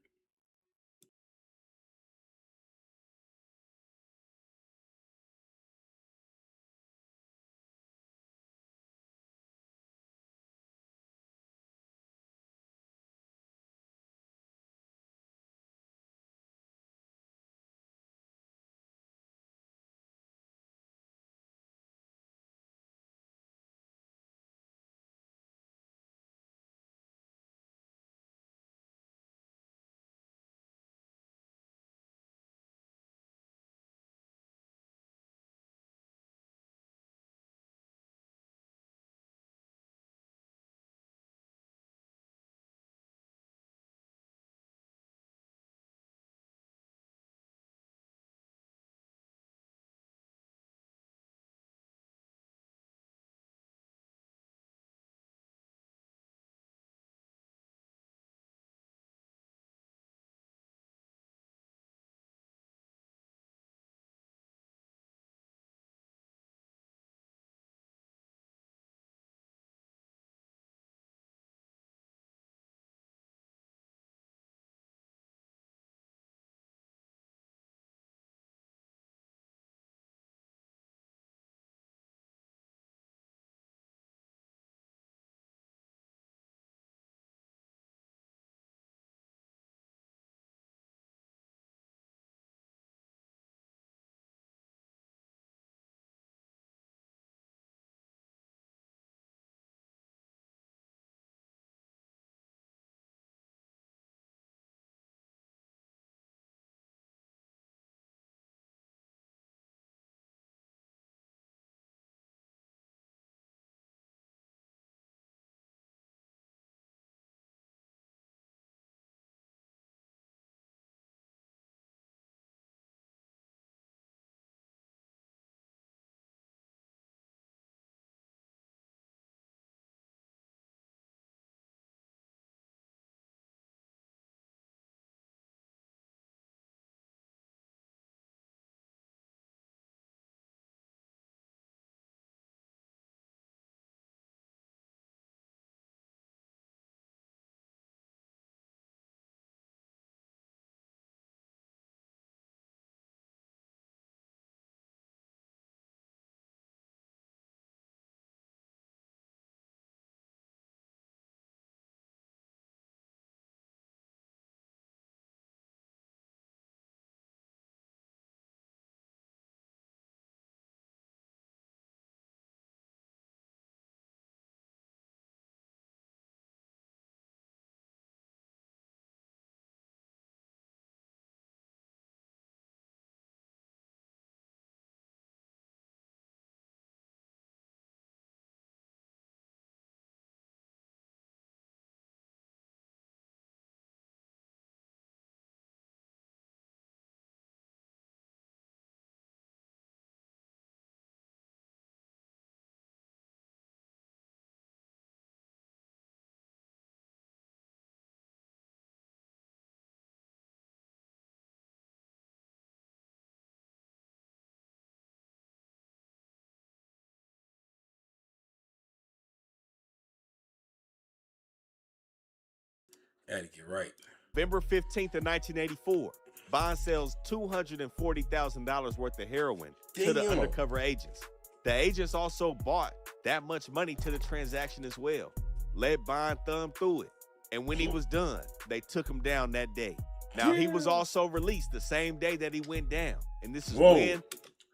Had to get right. November 15th of 1984, Bond sells $240,000 worth of heroin to the undercover agents. The agents also bought that much money to the transaction as well. Let Bond thumb through it. And when he was done, they took him down that day. Now, he was also released the same day that he went down. And this is when,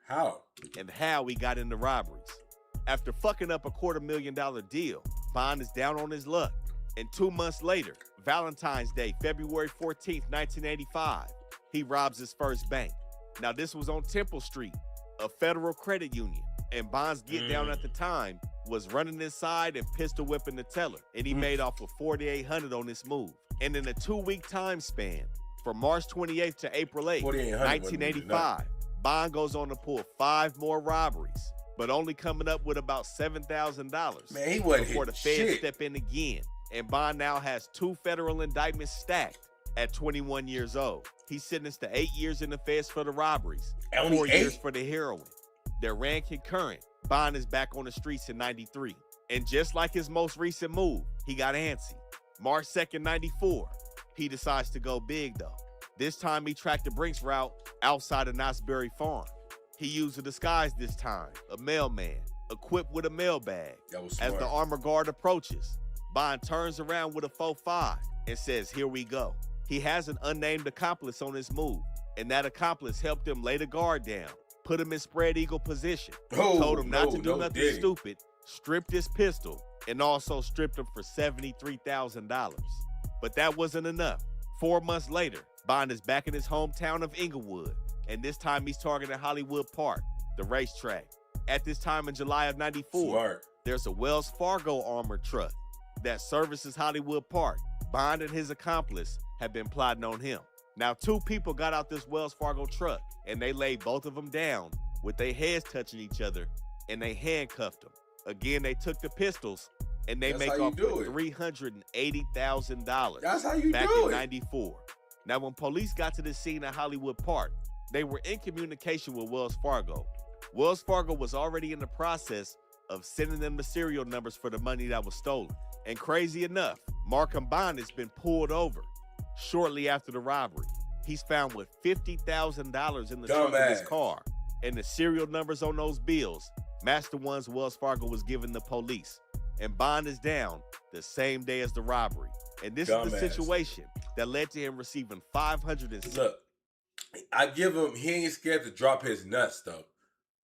how, and how he got into robberies. After fucking up a $250,000 deal, Bond is down on his luck. And 2 months later, Valentine's Day, February 14th, 1985, he robs his first bank. Now, this was on Temple Street, a federal credit union. And Bond's get down at the time was running inside and pistol whipping the teller. And he made off with $4,800 on this move. And in a 2-week time span, from March 28th to April 8th, 1985, Bond goes on to pull 5 more robberies, but only coming up with about $7,000 Man, he wasn't before the hitting feds shit. step in again. And Bond now has 2 federal indictments stacked at 21 years old. He's sentenced to 8 years in the feds for the robberies, Only 4 8? years for the heroin. That ran concurrent. Bond is back on the streets in 93. And just like his most recent move, he got antsy. March 2nd, 94, he decides to go big though. This time he tracked the Brinks route outside of Knott's Berry Farm. He used a disguise this time, a mailman, equipped with a mail bag. As the armor guard approaches, Bond turns around with a 4.5 and says, "Here we go." He has an unnamed accomplice on his move, and that accomplice helped him lay the guard down, put him in spread eagle position, told him not to do nothing Diddy. stupid, stripped his pistol, and also stripped him for $73,000. But that wasn't enough. 4 months later, Bond is back in his hometown of Inglewood, and this time he's targeting Hollywood Park, the racetrack. At this time in July of 94, there's a Wells Fargo armored truck that services Hollywood Park. Bond and his accomplice have been plotting on him. Now, 2 people got out this Wells Fargo truck, and they laid both of them down with their heads touching each other, and they handcuffed them. Again, they took the pistols, and they make off with $380,000 That's how you back do in it. 94. Now, when police got to the scene at Hollywood Park, they were in communication with Wells Fargo. Wells Fargo was already in the process of sending them the serial numbers for the money that was stolen. And crazy enough, Markham Bond has been pulled over shortly after the robbery. He's found with $50,000 in the trunk of his car, and the serial numbers on those bills match the ones Wells Fargo was giving the police. And Bond is down the same day as the robbery. And this is the situation that led to him receiving 506. Look, I give him, he ain't scared to drop his nuts though,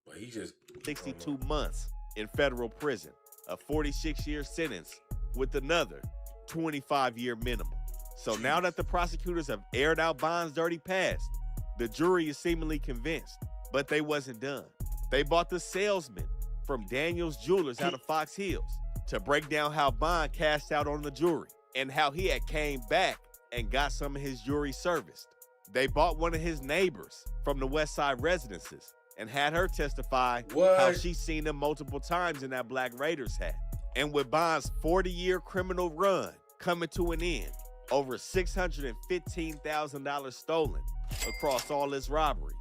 but he just 62 months in federal prison, a 46-year sentence with another 25-year minimum. So now that the prosecutors have aired out Bond's dirty past, the jury is seemingly convinced, but they wasn't done. They bought the salesman from Daniel's Jewelers out of Fox Hills to break down how Bond cashed out on the jewelry and how he had came back and got some of his jewelry serviced. They bought one of his neighbors from the West Side residences and had her testify how she's seen him multiple times in that Black Raiders hat. And with Bond's 40-year criminal run coming to an end, over $615,000 stolen across all his robberies.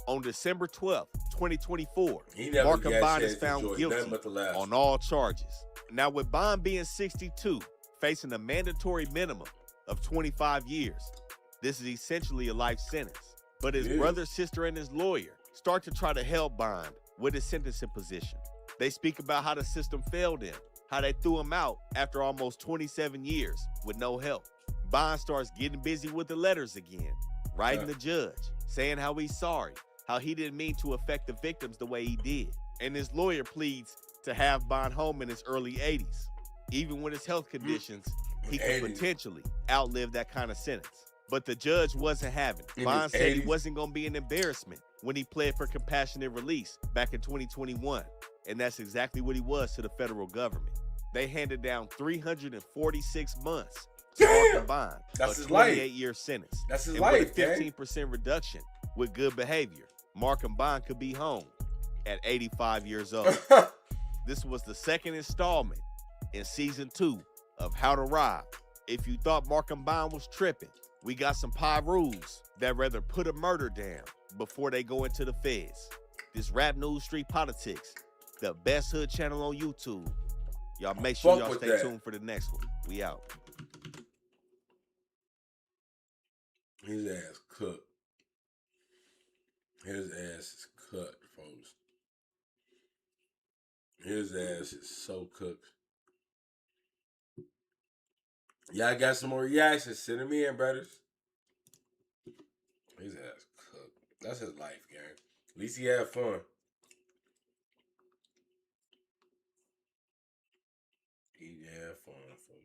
On December 12th, 2024, Markham Bond is found guilty on all charges. Now, with Bond being 62, facing a mandatory minimum of 25 years, this is essentially a life sentence. But his brother, sister, and his lawyer start to try to help Bond with his sentencing position. They speak about how the system failed him, how they threw him out after almost 27 years with no help. Bond starts getting busy with the letters again, writing the judge, saying how he's sorry, how he didn't mean to affect the victims the way he did. And his lawyer pleads to have Bond home in his early 80s. Even with his health conditions, he could potentially outlive that kind of sentence. But the judge wasn't having it. Bond said he wasn't going to be an embarrassment when he pled for compassionate release back in 2021. And that's exactly what he was to the federal government. They handed down 346 months to Markham Bond, That's a his life. 28-year sentence. That's his and life, with a 15% reduction with good behavior, Markham Bond could be home at 85 years old. This was the second installment in season 2 of How to Rob. If you thought Markham Bond was tripping, we got some Pyrus that rather put a murder down before they go into the feds. This Rap News Street Politics, the best hood channel on YouTube. Y'all make sure y'all stay tuned for the next one. We out. His ass cooked. His ass is cooked, folks. His ass is so cooked. Y'all got some more reactions? Send them in, brothers. His ass cooked. That's his life, gang. At least he had fun. He had fun, folks.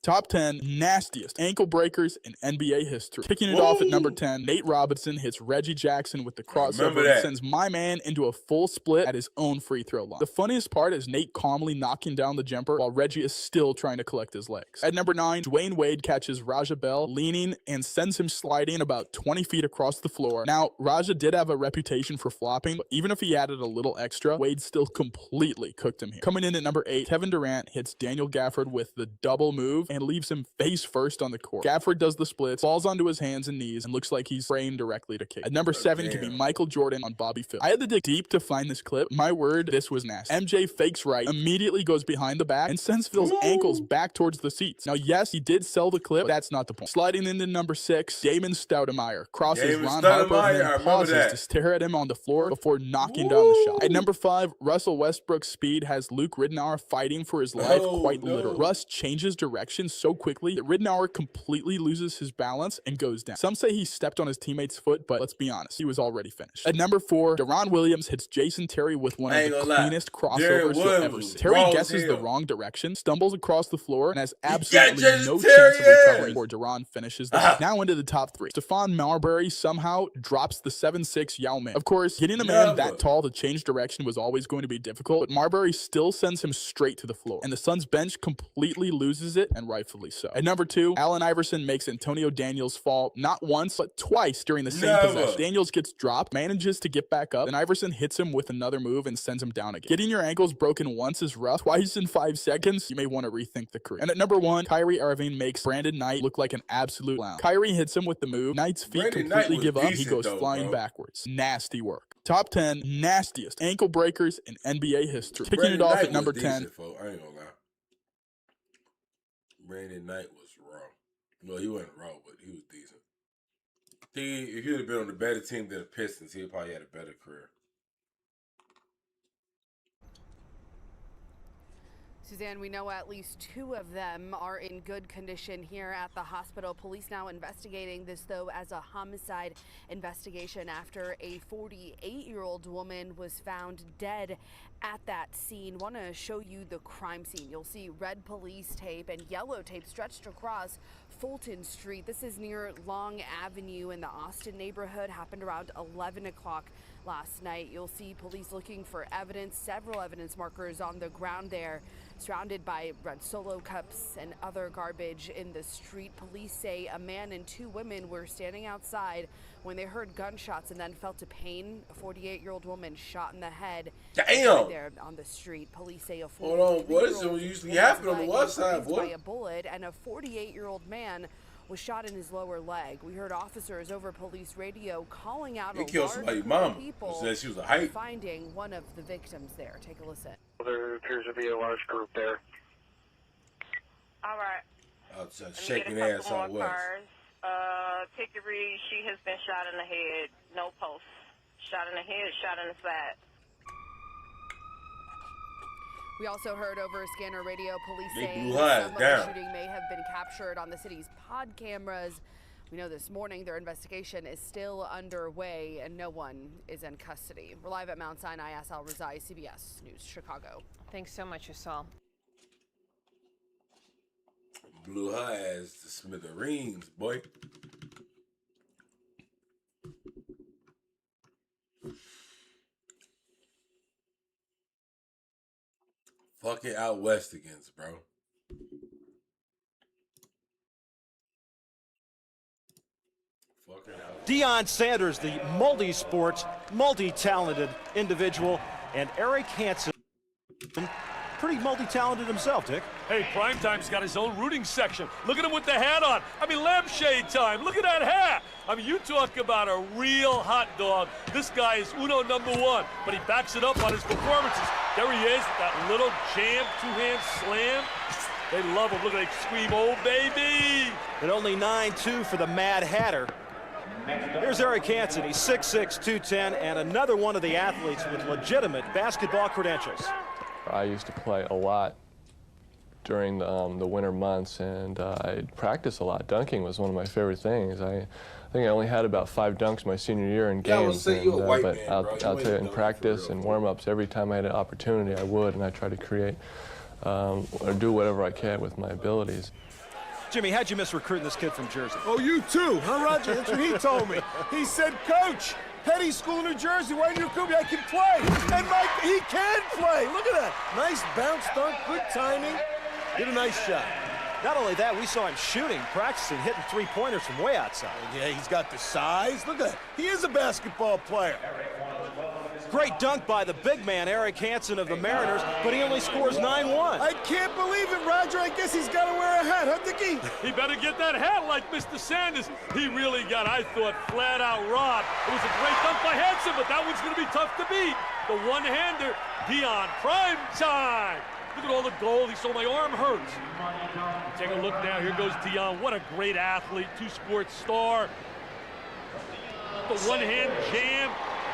Top 10 nastiest ankle breakers in NBA history. Kicking it off at number 10, Nate Robinson hits Reggie Jackson with the crossover and sends my man into a full split at his own free throw line. The funniest part is Nate calmly knocking down the jumper while Reggie is still trying to collect his legs. At number 9, Dwayne Wade catches Raja Bell leaning and sends him sliding about 20 feet across the floor. Now, Raja did have a reputation for flopping, but even if he added a little extra, Wade still completely cooked him here. Coming in at number 8, Kevin Durant hits Daniel Gafford with the double move and leaves him face first on the court. Gafford does the splits, falls onto his hands and knees, and looks like he's framed directly to kick. At number 7 can be Michael Jordan on Bobby Phillips. I had to dig deep to find this clip. My word, this was nasty. MJ fakes right, immediately goes behind the back, and sends Phil's ankles back towards the seats. Now, yes, he did sell the clip, but that's not the point. Sliding into number 6, Damon Stoudemire crosses Ron Harper and then pauses to stare at him on the floor before knocking down the shot. At number 5, Russell Westbrook's speed has Luke Ridnour fighting for his life, quite literally. Russ changes direction so quickly that Ridnour completely loses his balance and goes down. Some say he stepped on his teammate's foot, but let's be honest, he was already finished. At number 4, Deron Williams hits Jason Terry with one of the cleanest crossovers you'll ever see. Terry guesses the wrong direction, stumbles across the floor, and has absolutely no chance of recovering before Deron finishes the Now into the top 3. Stephon Marbury somehow drops the 7'6" Yao Ming. Of course, getting a man that tall to change direction was always going to be difficult, but Marbury still sends him straight to the floor, and the Suns bench completely loses it, and rightfully so. At number 2, Allen Iverson makes Antonio Daniels fall not once, but twice during the same possession. Daniels gets dropped, manages to get back up, and Iverson hits him with another move and sends him down again. Getting your ankles broken once is rough. Twice in 5 seconds, you may want to rethink the career. And at number 1, Kyrie Irving makes Brandon Knight look like an absolute clown. Kyrie hits him with the move. Knight's feet completely give up. He goes flying backwards. Nasty work. Top 10 nastiest ankle breakers in NBA history. Kicking it off at number 10. I ain't gonna lie. Brandon Knight was raw. Well, he wasn't raw, but he was decent. If he would have been on a better team than the Pistons, he probably had a better career. Suzanne, we know at least 2 of them are in good condition here at the hospital. Police now investigating this, though, as a homicide investigation after a 48-year-old woman was found dead at that scene. Want to show you the crime scene. You'll see red police tape and yellow tape stretched across Fulton Street. This is near Long Avenue in the Austin neighborhood. Happened around 11 o'clock last night. You'll see police looking for evidence, several evidence markers on the ground there, surrounded by red Solo cups and other garbage in the street. Police say a man and 2 women were standing outside when they heard gunshots and then felt a pain. A 48-year-old woman shot in the head. Damn! There on the street. Police say a 43-year-old usually happen on the west side, boy. By a bullet, and a 48-year-old man was shot in his lower leg. We heard officers over police radio calling out a killed somebody's mama. People said she was a hype. Finding one of the victims there. Take a listen. There appears to be a large group there. All right. Shaking ass out west. Tickery, she has been shot in the head. No pulse. Shot in the head, shot in the side. We also heard over Scanner Radio police They saying blew her some of down. the shooting may have been captured on the city's pod cameras. We know this morning their investigation is still underway and no one is in custody. We're live at Mount Sinai. Asal Razai, CBS News, Chicago. Thanks so much, Asal. Blew her ass to smithereens, boy. Fucking out west against, bro. Deion Sanders, the multi-sports, multi-talented individual, and Eric Hansen, pretty multi-talented himself, Dick. Hey, Primetime's got his own rooting section. Look at him with the hat on. I mean, lampshade time. Look at that hat. I mean, you talk about a real hot dog. This guy is uno number one, but he backs it up on his performances. There he is, that little jam, two-hand slam. They love him. Look at they scream, oh, baby. At only 9'2" for the Mad Hatter. Here's Eric Hansen. He's 6'6", 210, and another one of the athletes with legitimate basketball credentials. I used to play a lot during the winter months, and I practiced a lot. Dunking was one of my favorite things. I think I only had about 5 dunks my senior year in games, but I'll tell you, in practice and warm-ups, every time I had an opportunity, I would, and I try to create or do whatever I can with my abilities. Jimmy, how'd you miss recruiting this kid from Jersey? Oh, you too, huh, Roger? That's what he told me. He said, Coach, Petty School, New Jersey, why didn't you recruit me? I can play. And Mike, he can play. Look at that. Nice bounce dunk, good timing. Did a nice shot. Not only that, we saw him shooting, practicing, hitting three-pointers from way outside. Yeah, he's got the size. Look at that. He is a basketball player. Great dunk by the big man, Eric Hansen of the Mariners, but he only scores 9-1. I can't believe it, Roger. I guess he's got to wear a hat, huh, Dickie? He better get that hat like Mr. Sanders. He really got, I thought, flat-out robbed. It was a great dunk by Hansen, but that one's going to be tough to beat. The one-hander, Dion, prime time. Look at all the gold. He saw my arm hurts. Take a look now. Here goes Dion. What a great athlete, two-sport star. The one-hand jam.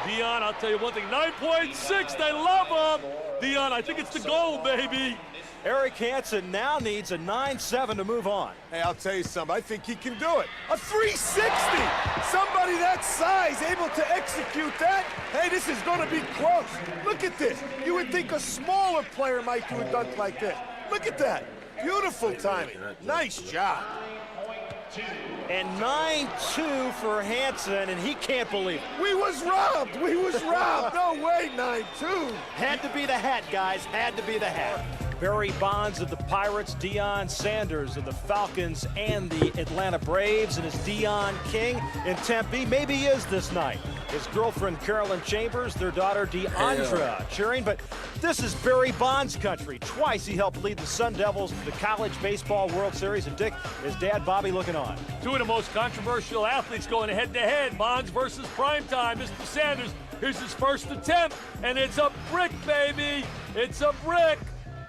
Dion, I'll tell you one thing, 9.6, they love him. Dion, I think it's the goal, baby. Eric Hansen now needs a 9-7 to move on. Hey, I'll tell you something, I think he can do it. A 360! Somebody that size able to execute that? Hey, this is gonna be close. Look at this. You would think a smaller player might do a dunk like this. Look at that. Beautiful timing. Nice job. And 9-2 for Hansen, and he can't believe it. We was robbed. We was robbed. No way, 9-2. Had to be the hat, guys. Had to be the hat. Barry Bonds of the Pirates, Deion Sanders of the Falcons and the Atlanta Braves, and is Deion King in Tempe? Maybe he is this night. His girlfriend Carolyn Chambers, their daughter Deandra cheering, but this is Barry Bonds country. Twice he helped lead the Sun Devils to the College Baseball World Series, and Dick, his dad Bobby looking on. Two of the most controversial athletes going head-to-head, Bonds versus Primetime. Mr. Sanders, here's his first attempt, and it's a brick, baby. It's a brick.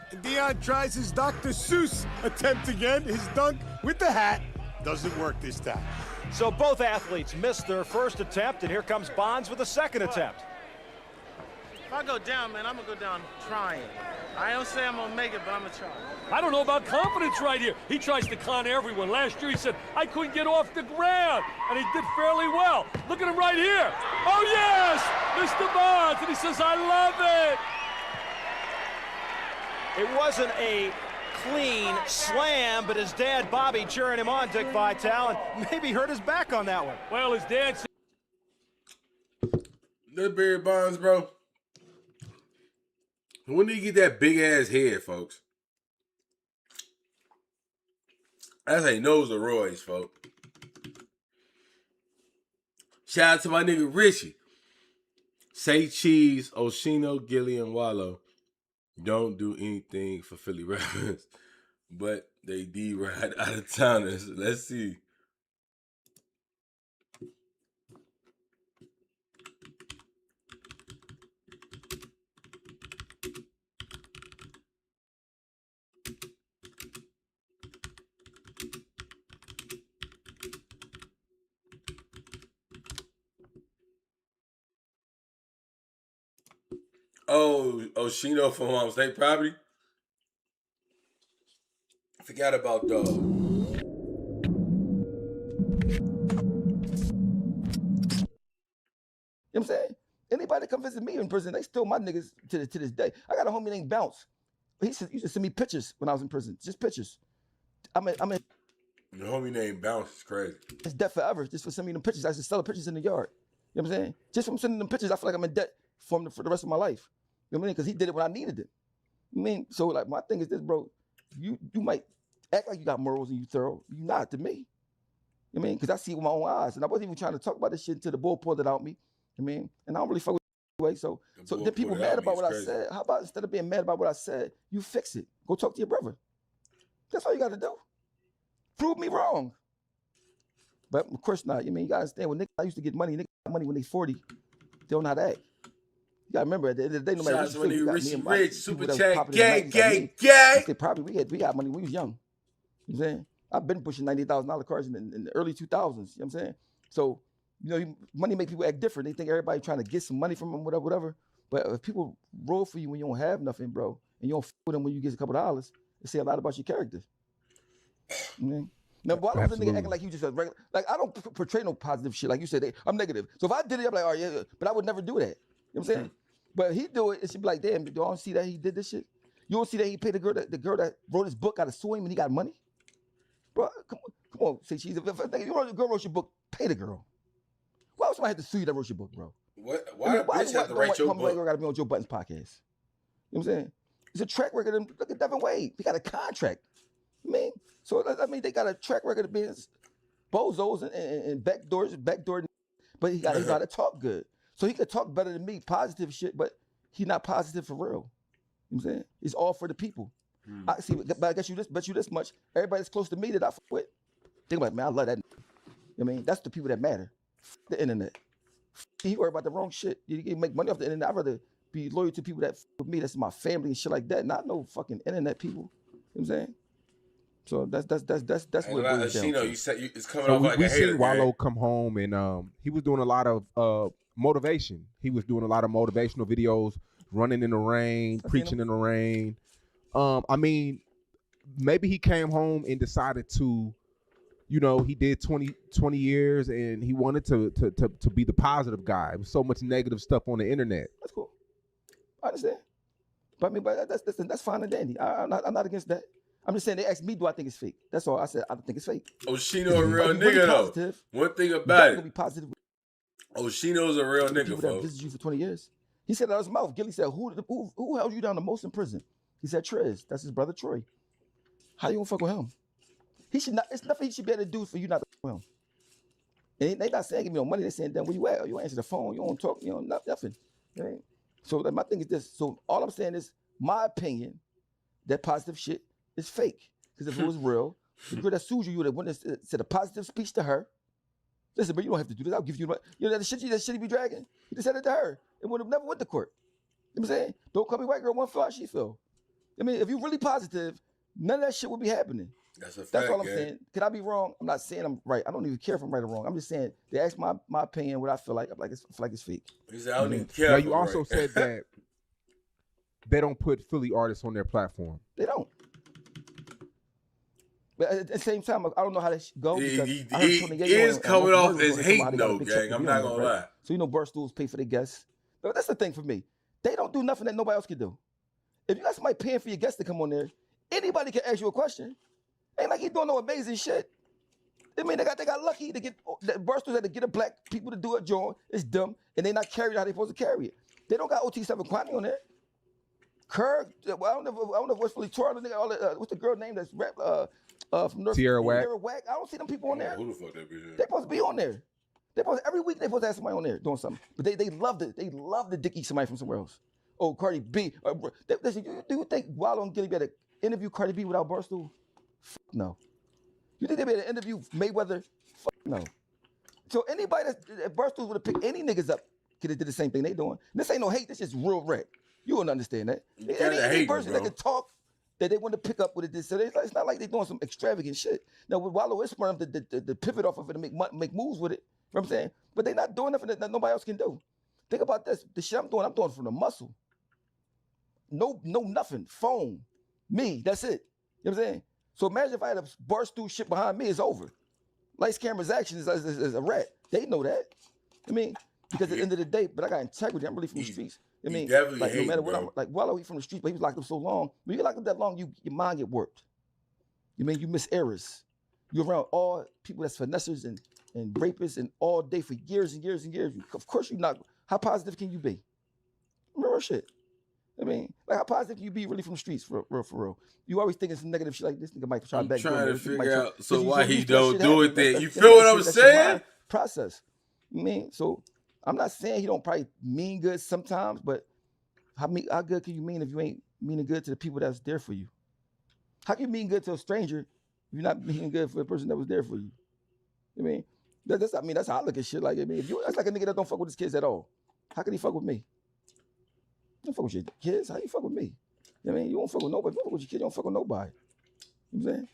And Dion tries his Dr. Seuss attempt again. His dunk with the hat doesn't work this time. So both athletes missed their first attempt, and here comes Bonds with a second attempt. If I go down, man, I'm going to go down trying. I don't say I'm going to make it, but I'm going to try. I don't know about confidence right here. He tries to con everyone. Last year he said, I couldn't get off the ground, and he did fairly well. Look at him right here. Oh, yes, Mr. Bonds, and he says, I love it. It wasn't a clean slam, but his dad, Bobby, cheering him on, Dick Vitale, and maybe hurt his back on that one. Well, his dad said... That Barry Bonds, bro. When did he get that big-ass head, folks? That's how he knows the Roy's, folks. Shout out to my nigga Richie. Say Cheese, Oshino, Gillian, Wallow. Don't do anything for Philly rappers, but they D-ride out of towners. Let's see. Oh, Oshino from State Property. I forgot about those. You know what I'm saying? Anybody that come visit me in prison, they still my niggas to this day. I got a homie named Bounce. He said, used to send me pictures when I was in prison. Just pictures. I'm in. The homie named Bounce is crazy. It's debt forever. Just for sending me them pictures. I used to sell the pictures in the yard. You know what I'm saying? Just from sending them pictures, I feel like I'm in debt for the rest of my life. You know what I mean? Because he did it when I needed it. I mean, so like my thing is this, bro. You might act like you got morals and you thorough. You not to me. You know what I mean? Because I see it with my own eyes. And I wasn't even trying to talk about this shit until the bull pulled it out me. I mean, and I don't really fuck with way. So then people mad about what I said. How about instead of being mad about what I said, you fix it. Go talk to your brother. That's all you got to do. Prove me wrong. But of course not. You mean, you got to understand, when niggas used to get money, niggas got money when they 40. They don't know how to act. You got to remember, at the end of the day, no matter what you feel, you got rich, super chat, gang. We got money when we was young. You know what I'm saying? I've been pushing $90,000 cars in the early 2000s. You know what I'm saying? So, money make people act different. They think everybody trying to get some money from them, whatever. But if people roll for you when you don't have nothing, bro, and you don't f with them when you get a couple of dollars, it say a lot about your character. You know? Now, why don't the nigga acting like you just a regular? Like, I don't portray no positive shit. Like you said, I'm negative. So if I did it, I'm like, oh yeah, but I would never do that. You know what I'm saying? But he do it, it should be like, damn, you don't see that he did this shit? You don't see that he paid the girl that wrote his book out of sue him and he got money? Bro, come on. Say she's if you wrote the girl wrote your book, pay the girl. Why would somebody have to sue you that wrote your book, bro? Why bitch have to write your book? Got to be on Joe Budden's podcast. You know what I'm saying? It's a track record. Look at Devin Wade. He got a contract. So they got a track record of being bozos and backdoor, but he got to talk good. So he could talk better than me, positive shit, but he not positive for real. You know what I'm saying? It's all for the people. I see, but I bet you this much. Everybody that's close to me that I fuck with, think about it, man, I love that. You know what I mean? That's the people that matter. The internet. He worry about the wrong shit. You can make money off the internet. I'd rather be loyal to people that with me, that's my family and shit like that, not no fucking internet people. You know what I'm saying? So that's what it boils down to. You said it's coming off like a hater. We seen Wallow come home and he was doing a lot of motivation. He was doing a lot of motivational videos, running in the rain, preaching in the rain. I mean, maybe he came home and decided to, he did 20 years and he wanted to be the positive guy. There was so much negative stuff on the internet. That's cool. I understand. But that's fine and dandy. I'm not against that. I'm just saying, they asked me, do I think it's fake? That's all I said. I don't think it's fake. Oshino a real nigga, though. One thing about it. Be positive. Oshino's a real nigga, people that visited you for 20 years. He said out of his mouth. Gilly said, who held you down the most in prison? He said, Trez. That's his brother, Troy. How you gonna fuck with him? He should not. It's nothing he should be able to do for you not to fuck with him. And they not saying give me no money. They saying, damn, where you at? You answer the phone. You don't talk. Nothing. Right? So my thing is this. So all I'm saying is, my opinion, that positive shit is fake. Because if it was real, the girl that sued you would have went and said a positive speech to her. Listen, but you don't have to do this. I'll give you that shit he be dragging. He just said it to her. It would have never went to court. You know what I'm saying? Don't call me white girl, one feel how she feel. I mean, if you're really positive, none of that shit would be happening. That's a fact. That's all I'm saying. Could I be wrong? I'm not saying I'm right. I don't even care if I'm right or wrong. I'm just saying they asked my opinion, what I feel like. I feel like it's fake. He said, I don't even care. Now, you also said that they don't put Philly artists on their platform. They don't. But at the same time, I don't know how that go. He is coming off as hating, though, gang. I'm not going to lie. So, Barstools pay for their guests. But that's the thing for me. They don't do nothing that nobody else can do. If you got somebody paying for your guests to come on there, anybody can ask you a question. Ain't like he doing no amazing shit. I mean, they got lucky to get Barstools had to get a black people to do a joint. It's dumb, and they not carry it how they supposed to carry it. They don't got OT7 Kwani on there. Kirk, I don't know what's really Toronto. What's the girl name that's rap from North Tierra Whack. I don't see them people on there. Who the fuck that bitch is? They supposed to be on there. Every week they supposed to have somebody on there doing something. But they loved it. They love to dicky somebody from somewhere else. Oh, Cardi B. Listen, do you think Wallow and Gilly better interview Cardi B without Barstool? Fuck no. You think they better interview Mayweather? Fuck no. So anybody that Barstool would have picked any niggas up could have did the same thing they doing. This ain't no hate. This is real rap. You wouldn't understand that. Any person that can talk that they want to pick up with it. So it's not like they doing some extravagant shit. Now with Wallow, it's for them to pivot off of it and make moves with it. You know what I'm saying? But they not doing nothing that nobody else can do. Think about this. The shit I'm doing from the muscle. No, nothing. Phone. Me. That's it. You know what I'm saying? So imagine if I had a Barstool shit behind me, it's over. Lights, cameras, action is a rat. They know that. I mean, because at the end of the day, but I got integrity. I'm really from the streets. I mean, like no matter what, I'm like Wallow, he from the streets, but he was locked up so long. When you get locked up that long, your mind get warped. You mean you miss errors. You're around all people that's finessers and rapists and all day for years and years and years. Of course you're not. How positive can you be? Real shit. I mean, like how positive can you be really from the streets for real? You always thinking some negative shit like this nigga might try I'm back. Trying to figure out why he don't do it then. You feel what I'm saying? Process. I mean, so I'm not saying he don't probably mean good sometimes, but how good can you mean if you ain't meaning good to the people that's there for you? How can you mean good to a stranger if you're not meaning good for the person that was there for you? I mean, that's how I look at shit. Like, I mean, if you that's like a nigga that don't fuck with his kids at all. How can he fuck with me? You don't fuck with your kids. How you fuck with me? I mean, you don't fuck with nobody. If you fuck with your kid, you don't fuck with nobody. You know what I'm saying?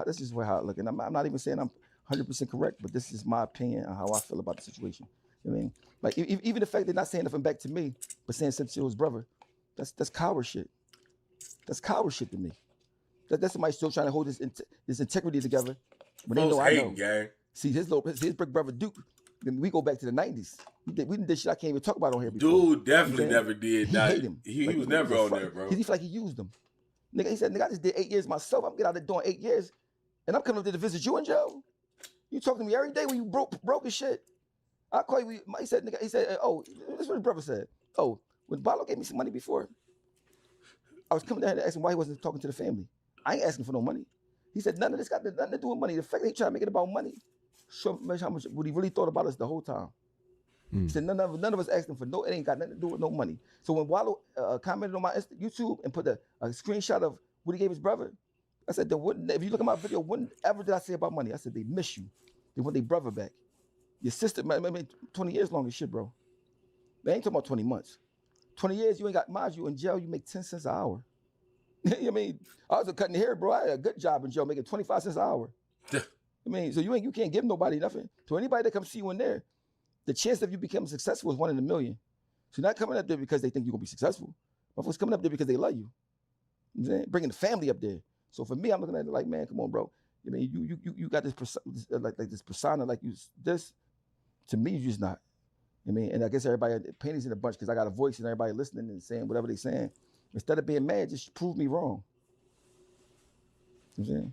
That's just how I look. And I'm not even saying I'm 100% correct, but this is my opinion on how I feel about the situation. You know what I mean? Like, even the fact they're not saying nothing back to me, but saying something to his brother, that's coward shit. That's coward shit to me. That's somebody still trying to hold this integrity together when they know I know. Gang. See, his big brother Duke, we go back to the 90s. We did shit I can't even talk about on here before. Dude definitely never did. He hate him. He Like, was never on there, bro. He feel like he used them. Nigga, he said, nigga, I just did 8 years myself. I'm getting out there doing 8 years, and I'm coming up there to visit you in jail. You talk to me every day when you broke as shit. I call you. He said, nigga. He said, oh, this is what his brother said. Oh, when Barlow gave me some money before, I was coming down to ask him why he wasn't talking to the family. I ain't asking for no money. He said none of this got nothing to do with money. The fact that he trying to make it about money shows how much what he really thought about us the whole time. He said none of us asked him for no. It ain't got nothing to do with no money. So when Wallow commented on my YouTube and put a screenshot of what he gave his brother, I said, if you look at my video, whatever did I say about money? I said they miss you. They want their brother back. Your sister, man, 20 years long as shit, bro. They ain't talking about 20 months. 20 years, you ain't got, mind you, in jail, you make 10 cents an hour. You know what I mean? I was cutting hair, bro. I had a good job in jail, making 25 cents an hour. I mean, so you can't give nobody nothing. To anybody that comes see you in there, the chance that you become successful is 1 in a million. So you're not coming up there because they think you're gonna be successful. Motherfuckers coming up there because they love you. You know what I'm saying? Bringing the family up there. So for me, I'm looking at it like, man, come on, bro. I mean, you got this like this persona, like you this. To me, you're just not. I mean, and I guess everybody panties in a bunch because I got a voice and everybody listening and saying whatever they saying. Instead of being mad, just prove me wrong. You know what I'm saying?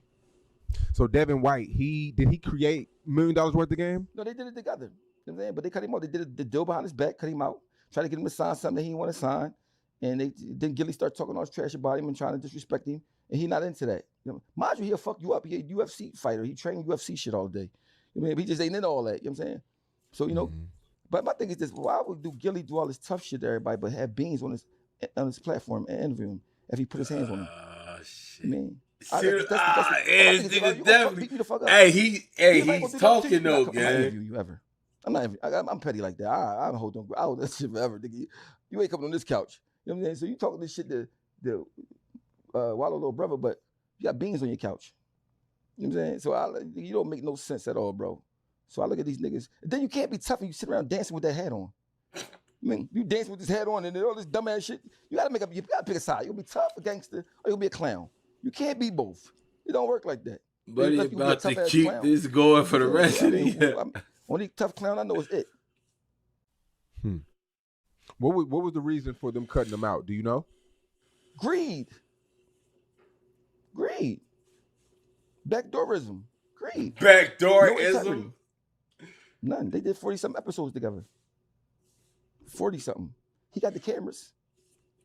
So Devin White, did he create $1 million worth of game? No, they did it together. You know what I'm saying? But they cut him out. They did the deal behind his back, cut him out, tried to get him to sign something that he didn't want to sign. And then Gilly started talking all this trash about him and trying to disrespect him. And he not into that. You know, mind you, he'll fuck you up. He a UFC fighter. He trained UFC shit all day. I mean, he just ain't into all that. You know what I'm saying? So, you know, but my thing is this, why would Gilly do all this tough shit to everybody but have Beans on his platform and interview him if he put his hands on him? Shit. I mean, he's talking though, gang. I'm not interview you ever. I'm petty like that. I hold on. I hold that shit forever. You ain't coming on this couch. You know what I'm saying? So you talking this shit to Wallow little brother, but you got Beans on your couch. You know what I'm saying? So you don't make no sense at all, bro. So I look at these niggas. Then you can't be tough and you sit around dancing with that hat on. I mean, you dancing with this hat on and all this dumbass shit. You gotta pick a side. You'll be tough, a gangster, or you'll be a clown. You can't be both. It don't work like that. But he's about to keep this going for the rest of the year. Only tough clown I know is it. What was the reason for them cutting them out? Do you know? Greed. Backdoorism. Greed. Backdoorism. None. They did 40-something episodes together. 40-something. He got the cameras.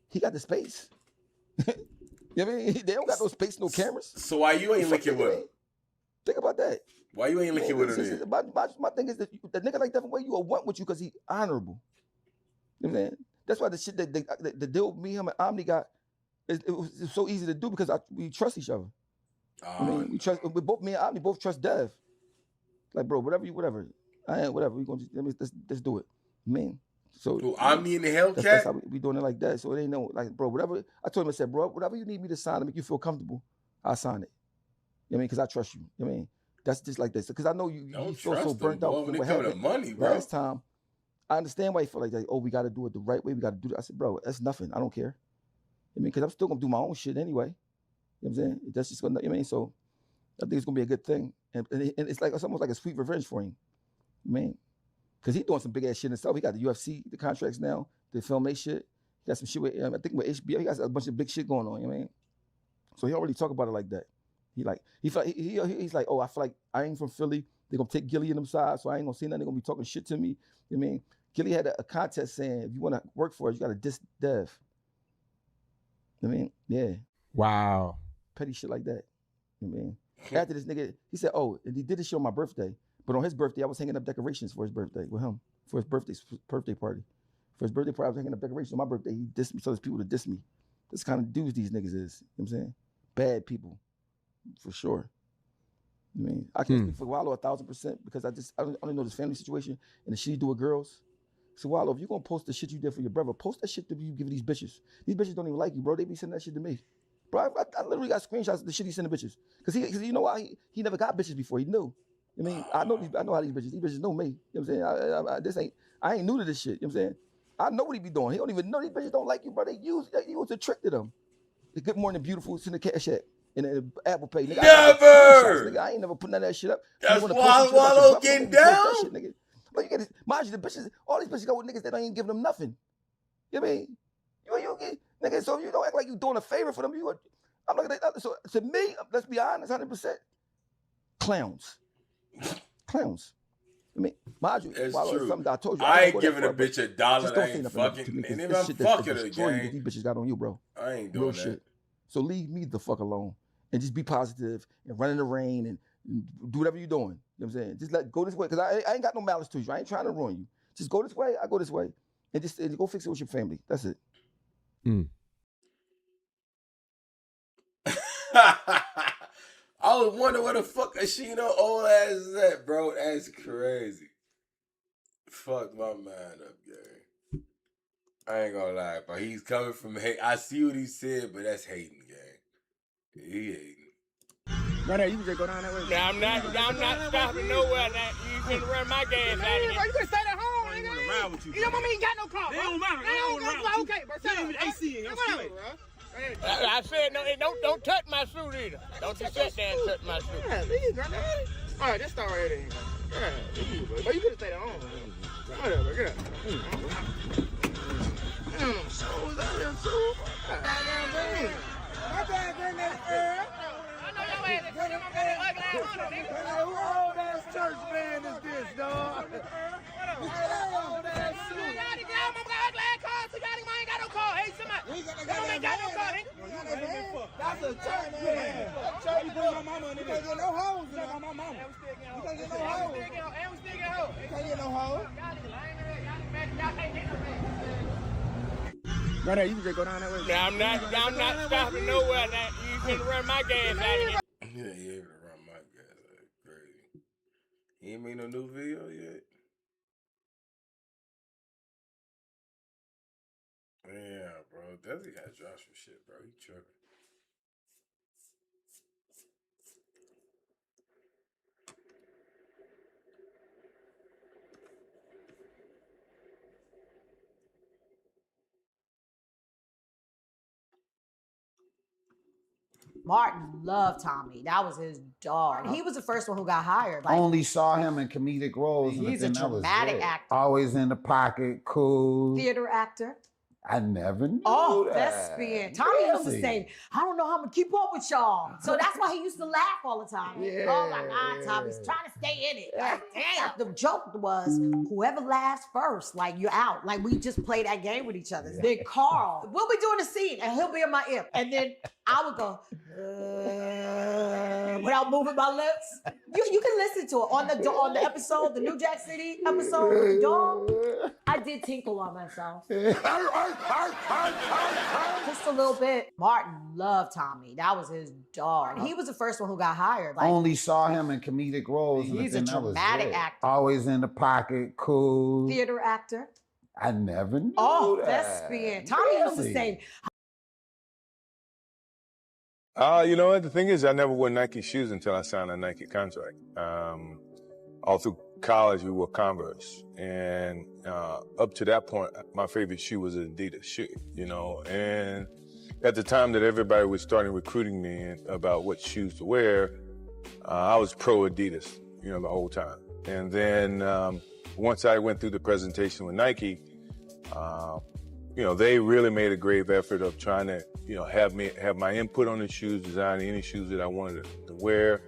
He got the space. You know what I mean? They don't got no space, no cameras. So why you ain't linking with him? Think about that. Why you ain't linking with him? My thing is that the nigga like Devin White, you will want with you because he honorable. You know what I'm saying? That's why the shit that the deal me, him, and Omni got, it was so easy to do because we trust each other. I mean, me and Omni both trust Dev. Like, bro, whatever. I ain't whatever. Let's do it. Man. So Omni in the Hellcat? That's how we doing it like that. So it ain't no, like, bro, whatever. I told him, I said, bro, whatever you need me to sign to make you feel comfortable, I'll sign it. You know what I mean? Because I trust you. You know what I mean? That's just like this. Because I know you feel so burnt out. When it comes to money, bro. Last time, I understand why you feel like that. Oh, we got to do it the right way. We got to do it. I said, bro, that's nothing. I don't care. I mean, because I'm still going to do my own shit anyway. You know what I'm saying? That's just going to, you know what I mean? So I think it's going to be a good thing. And it's almost like a sweet revenge for him. Man. Because he's doing some big ass shit himself. He got the UFC, the contracts now, the film they shit. He got some shit with, I think with HBO, he got a bunch of big shit going on, you know what I mean? So he don't really talk about it like that. He's like, oh, I feel like I ain't from Philly. They're going to take Gilly in them sides, so I ain't going to say nothing. They're going to be talking shit to me. You know what I mean? Gilly had a contest saying, if you want to work for us, you got to diss Dev. You know what I mean? Yeah. Wow. Petty shit like that. You know what I mean? After this nigga, he said, oh, and he did this shit on my birthday. But on his birthday, I was hanging up decorations for his birthday with him for his birthday party. For his birthday party, I was hanging up decorations. On my birthday, he dissed me. So there's people to diss me. This kind of dudes these niggas is. You know what I'm saying? Bad people, for sure. I mean, I can't speak for Wallow 1,000% because I only know this family situation and the shit he do with girls. So Wallow, if you're gonna post the shit you did for your brother, post that shit that you give these bitches. These bitches don't even like you, bro. They be sending that shit to me. Bro, I literally got screenshots of the shit he sending bitches. Cause you know why? He never got bitches before. He knew. I mean, I know how these bitches know me. You know what I'm saying? I ain't new to this shit. You know what I'm saying? I know what he be doing. He don't even know these bitches don't like you, bro. They use a trick to them. The Good Morning Beautiful, send the cash app. And then Apple Pay. Nigga, Never! I ain't never putting none of that shit up. That's why Wallow getting down. That shit, nigga. But you get mind you, the bitches, all these bitches go with niggas that ain't giving them nothing. You know what I mean? You get, nigga, so you don't act like you doing a favor for them. I'm looking at that. So to me, let's be honest, 100%. Clowns. I mean, mind you, it's true. Something I told you. I ain't giving a bitch $1 that I ain't fucking. And if I'm fucking her, gang, these bitches got on you, bro. I ain't doing that. Shit. So leave me the fuck alone and just be positive and run in the rain and do whatever you're doing. You know what I'm saying? Just go this way because I ain't got no malice to you. I ain't trying to ruin you. Just go this way. I go this way, and just go fix it with your family. That's it. I was wondering where the fuck Ashino old ass is at, bro. That's crazy. Fuck my mind up, gang. I ain't gonna lie, but he's coming from hate. I see what he said, but that's hating, gang. He hating. Right there, you can just go down that way. Now, I'm not stopping nowhere. Now, you finna run my gas out of here. You could stay at home, nigga. wanna ride with you, You know what I mean? You got no car, bro. It don't matter. They don't ride go with okay, bro. You ain't even AC in your suit. I said no. Don't touch my suit either. Don't you sit there and touch my suit. Yeah, leave, granddaddy. All right, let's start right here. Yeah, leave, bro. But you could have stayed at home. Whatever, get up. So was out there too. My bad, granddaddy Earl. Who old ass church band is this, dog? That's a church band. You bring my mama in there. You can't get no hoes in there. My mama. You can't get no hoes. You can't get no hoes. Right there, you can just go down that way. Now, I'm not stopping nowhere. Now, you finna run my gas out of here. Yeah, you able to run my gas. That's crazy. He ain't made no new video yet. Yeah, bro. Definitely gotta drop some shit, bro. He tripping. Martin loved Tommy. That was his dog. He was the first one who got hired. Like, Only saw him in comedic roles. He's a dramatic actor. Always in the pocket, cool. Theater actor. I never knew Oh, that. thespian. Tommy used to say, I don't know how I'm going to keep up with y'all. So that's why he used to laugh all the time. Yeah. Oh my God, Tommy's trying to stay in it. Like, damn. The joke was, whoever laughs first, like, you're out. Like, we just play that game with each other. Yeah. Then Carl, we'll be doing a scene, and he'll be in my ear. And then I would go, without moving my lips. You can listen to it on the episode, the New Jack City episode with the dog. I did tinkle on myself. Just a little bit. Martin loved Tommy. That was his dog. He was the first one who got hired. Like, Only saw him in comedic roles. He's a dramatic actor. Always in the pocket, cool. Theater actor. I never knew Oh, that. thespian. Tommy used to say, You know what? The thing is, I never wore Nike shoes until I signed a Nike contract. All through college, we wore Converse. And up to that point, my favorite shoe was an Adidas shoe, you know. And at the time that everybody was starting recruiting me about what shoes to wear, I was pro Adidas, you know, the whole time. And then once I went through the presentation with Nike, you know, they really made a grave effort of trying to, you know, have my input on the shoes, design any shoes that I wanted to wear.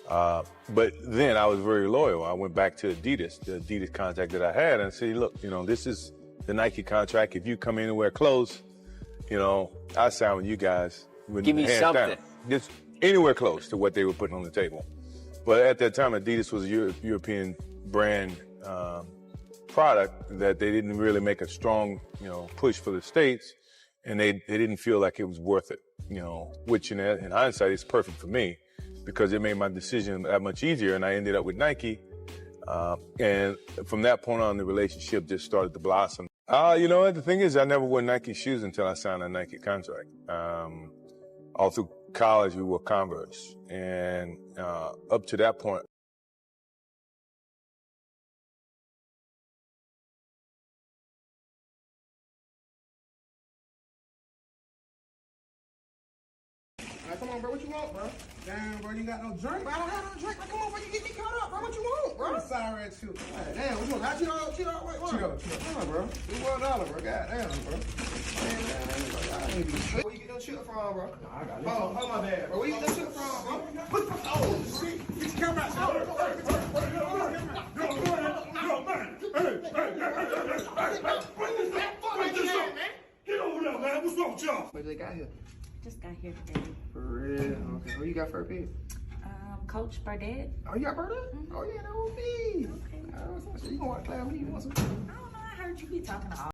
But then I was very loyal. I went back to Adidas, the Adidas contract that I had, and said, look, you know, this is the Nike contract. If you come anywhere close, you know, I sign with you guys. Give me something. Just anywhere close to what they were putting on the table. But at that time, Adidas was a European brand product that they didn't really make a strong, push for the States, and they didn't feel like it was worth it, which in hindsight is perfect for me because it made my decision that much easier, and I ended up with Nike. And from that point on, the relationship just started to blossom. The thing is, I never wore Nike shoes until I signed a Nike contract. All through college, we wore Converse. And up to that point, Come on, bro. What you want, bro? Damn, bro. You got no drink? Bro, I don't have no drink. Bro, come on, bro. You get me caught up, bro. What you want, bro? I'm sorry at you. God, damn, what you want? Cheeto? Wait, what? Cheeto. Come on, bro. $1, bro. God damn, bro. Where you get those Cheeto from, bro? Nah, I got it. Oh, my bad, bro. Where you get those Cheeto from, bro? Oh, shit. Get your camera out. Get over there, man. What's wrong with y'all? What they got here? Just got here today. For real? Okay. Who you got for a pick? Coach Burdett. Oh, you got Burdett? Oh, yeah, that was me. Okay. So you gonna want to play with me? You want some? I don't know. I heard you be talking to all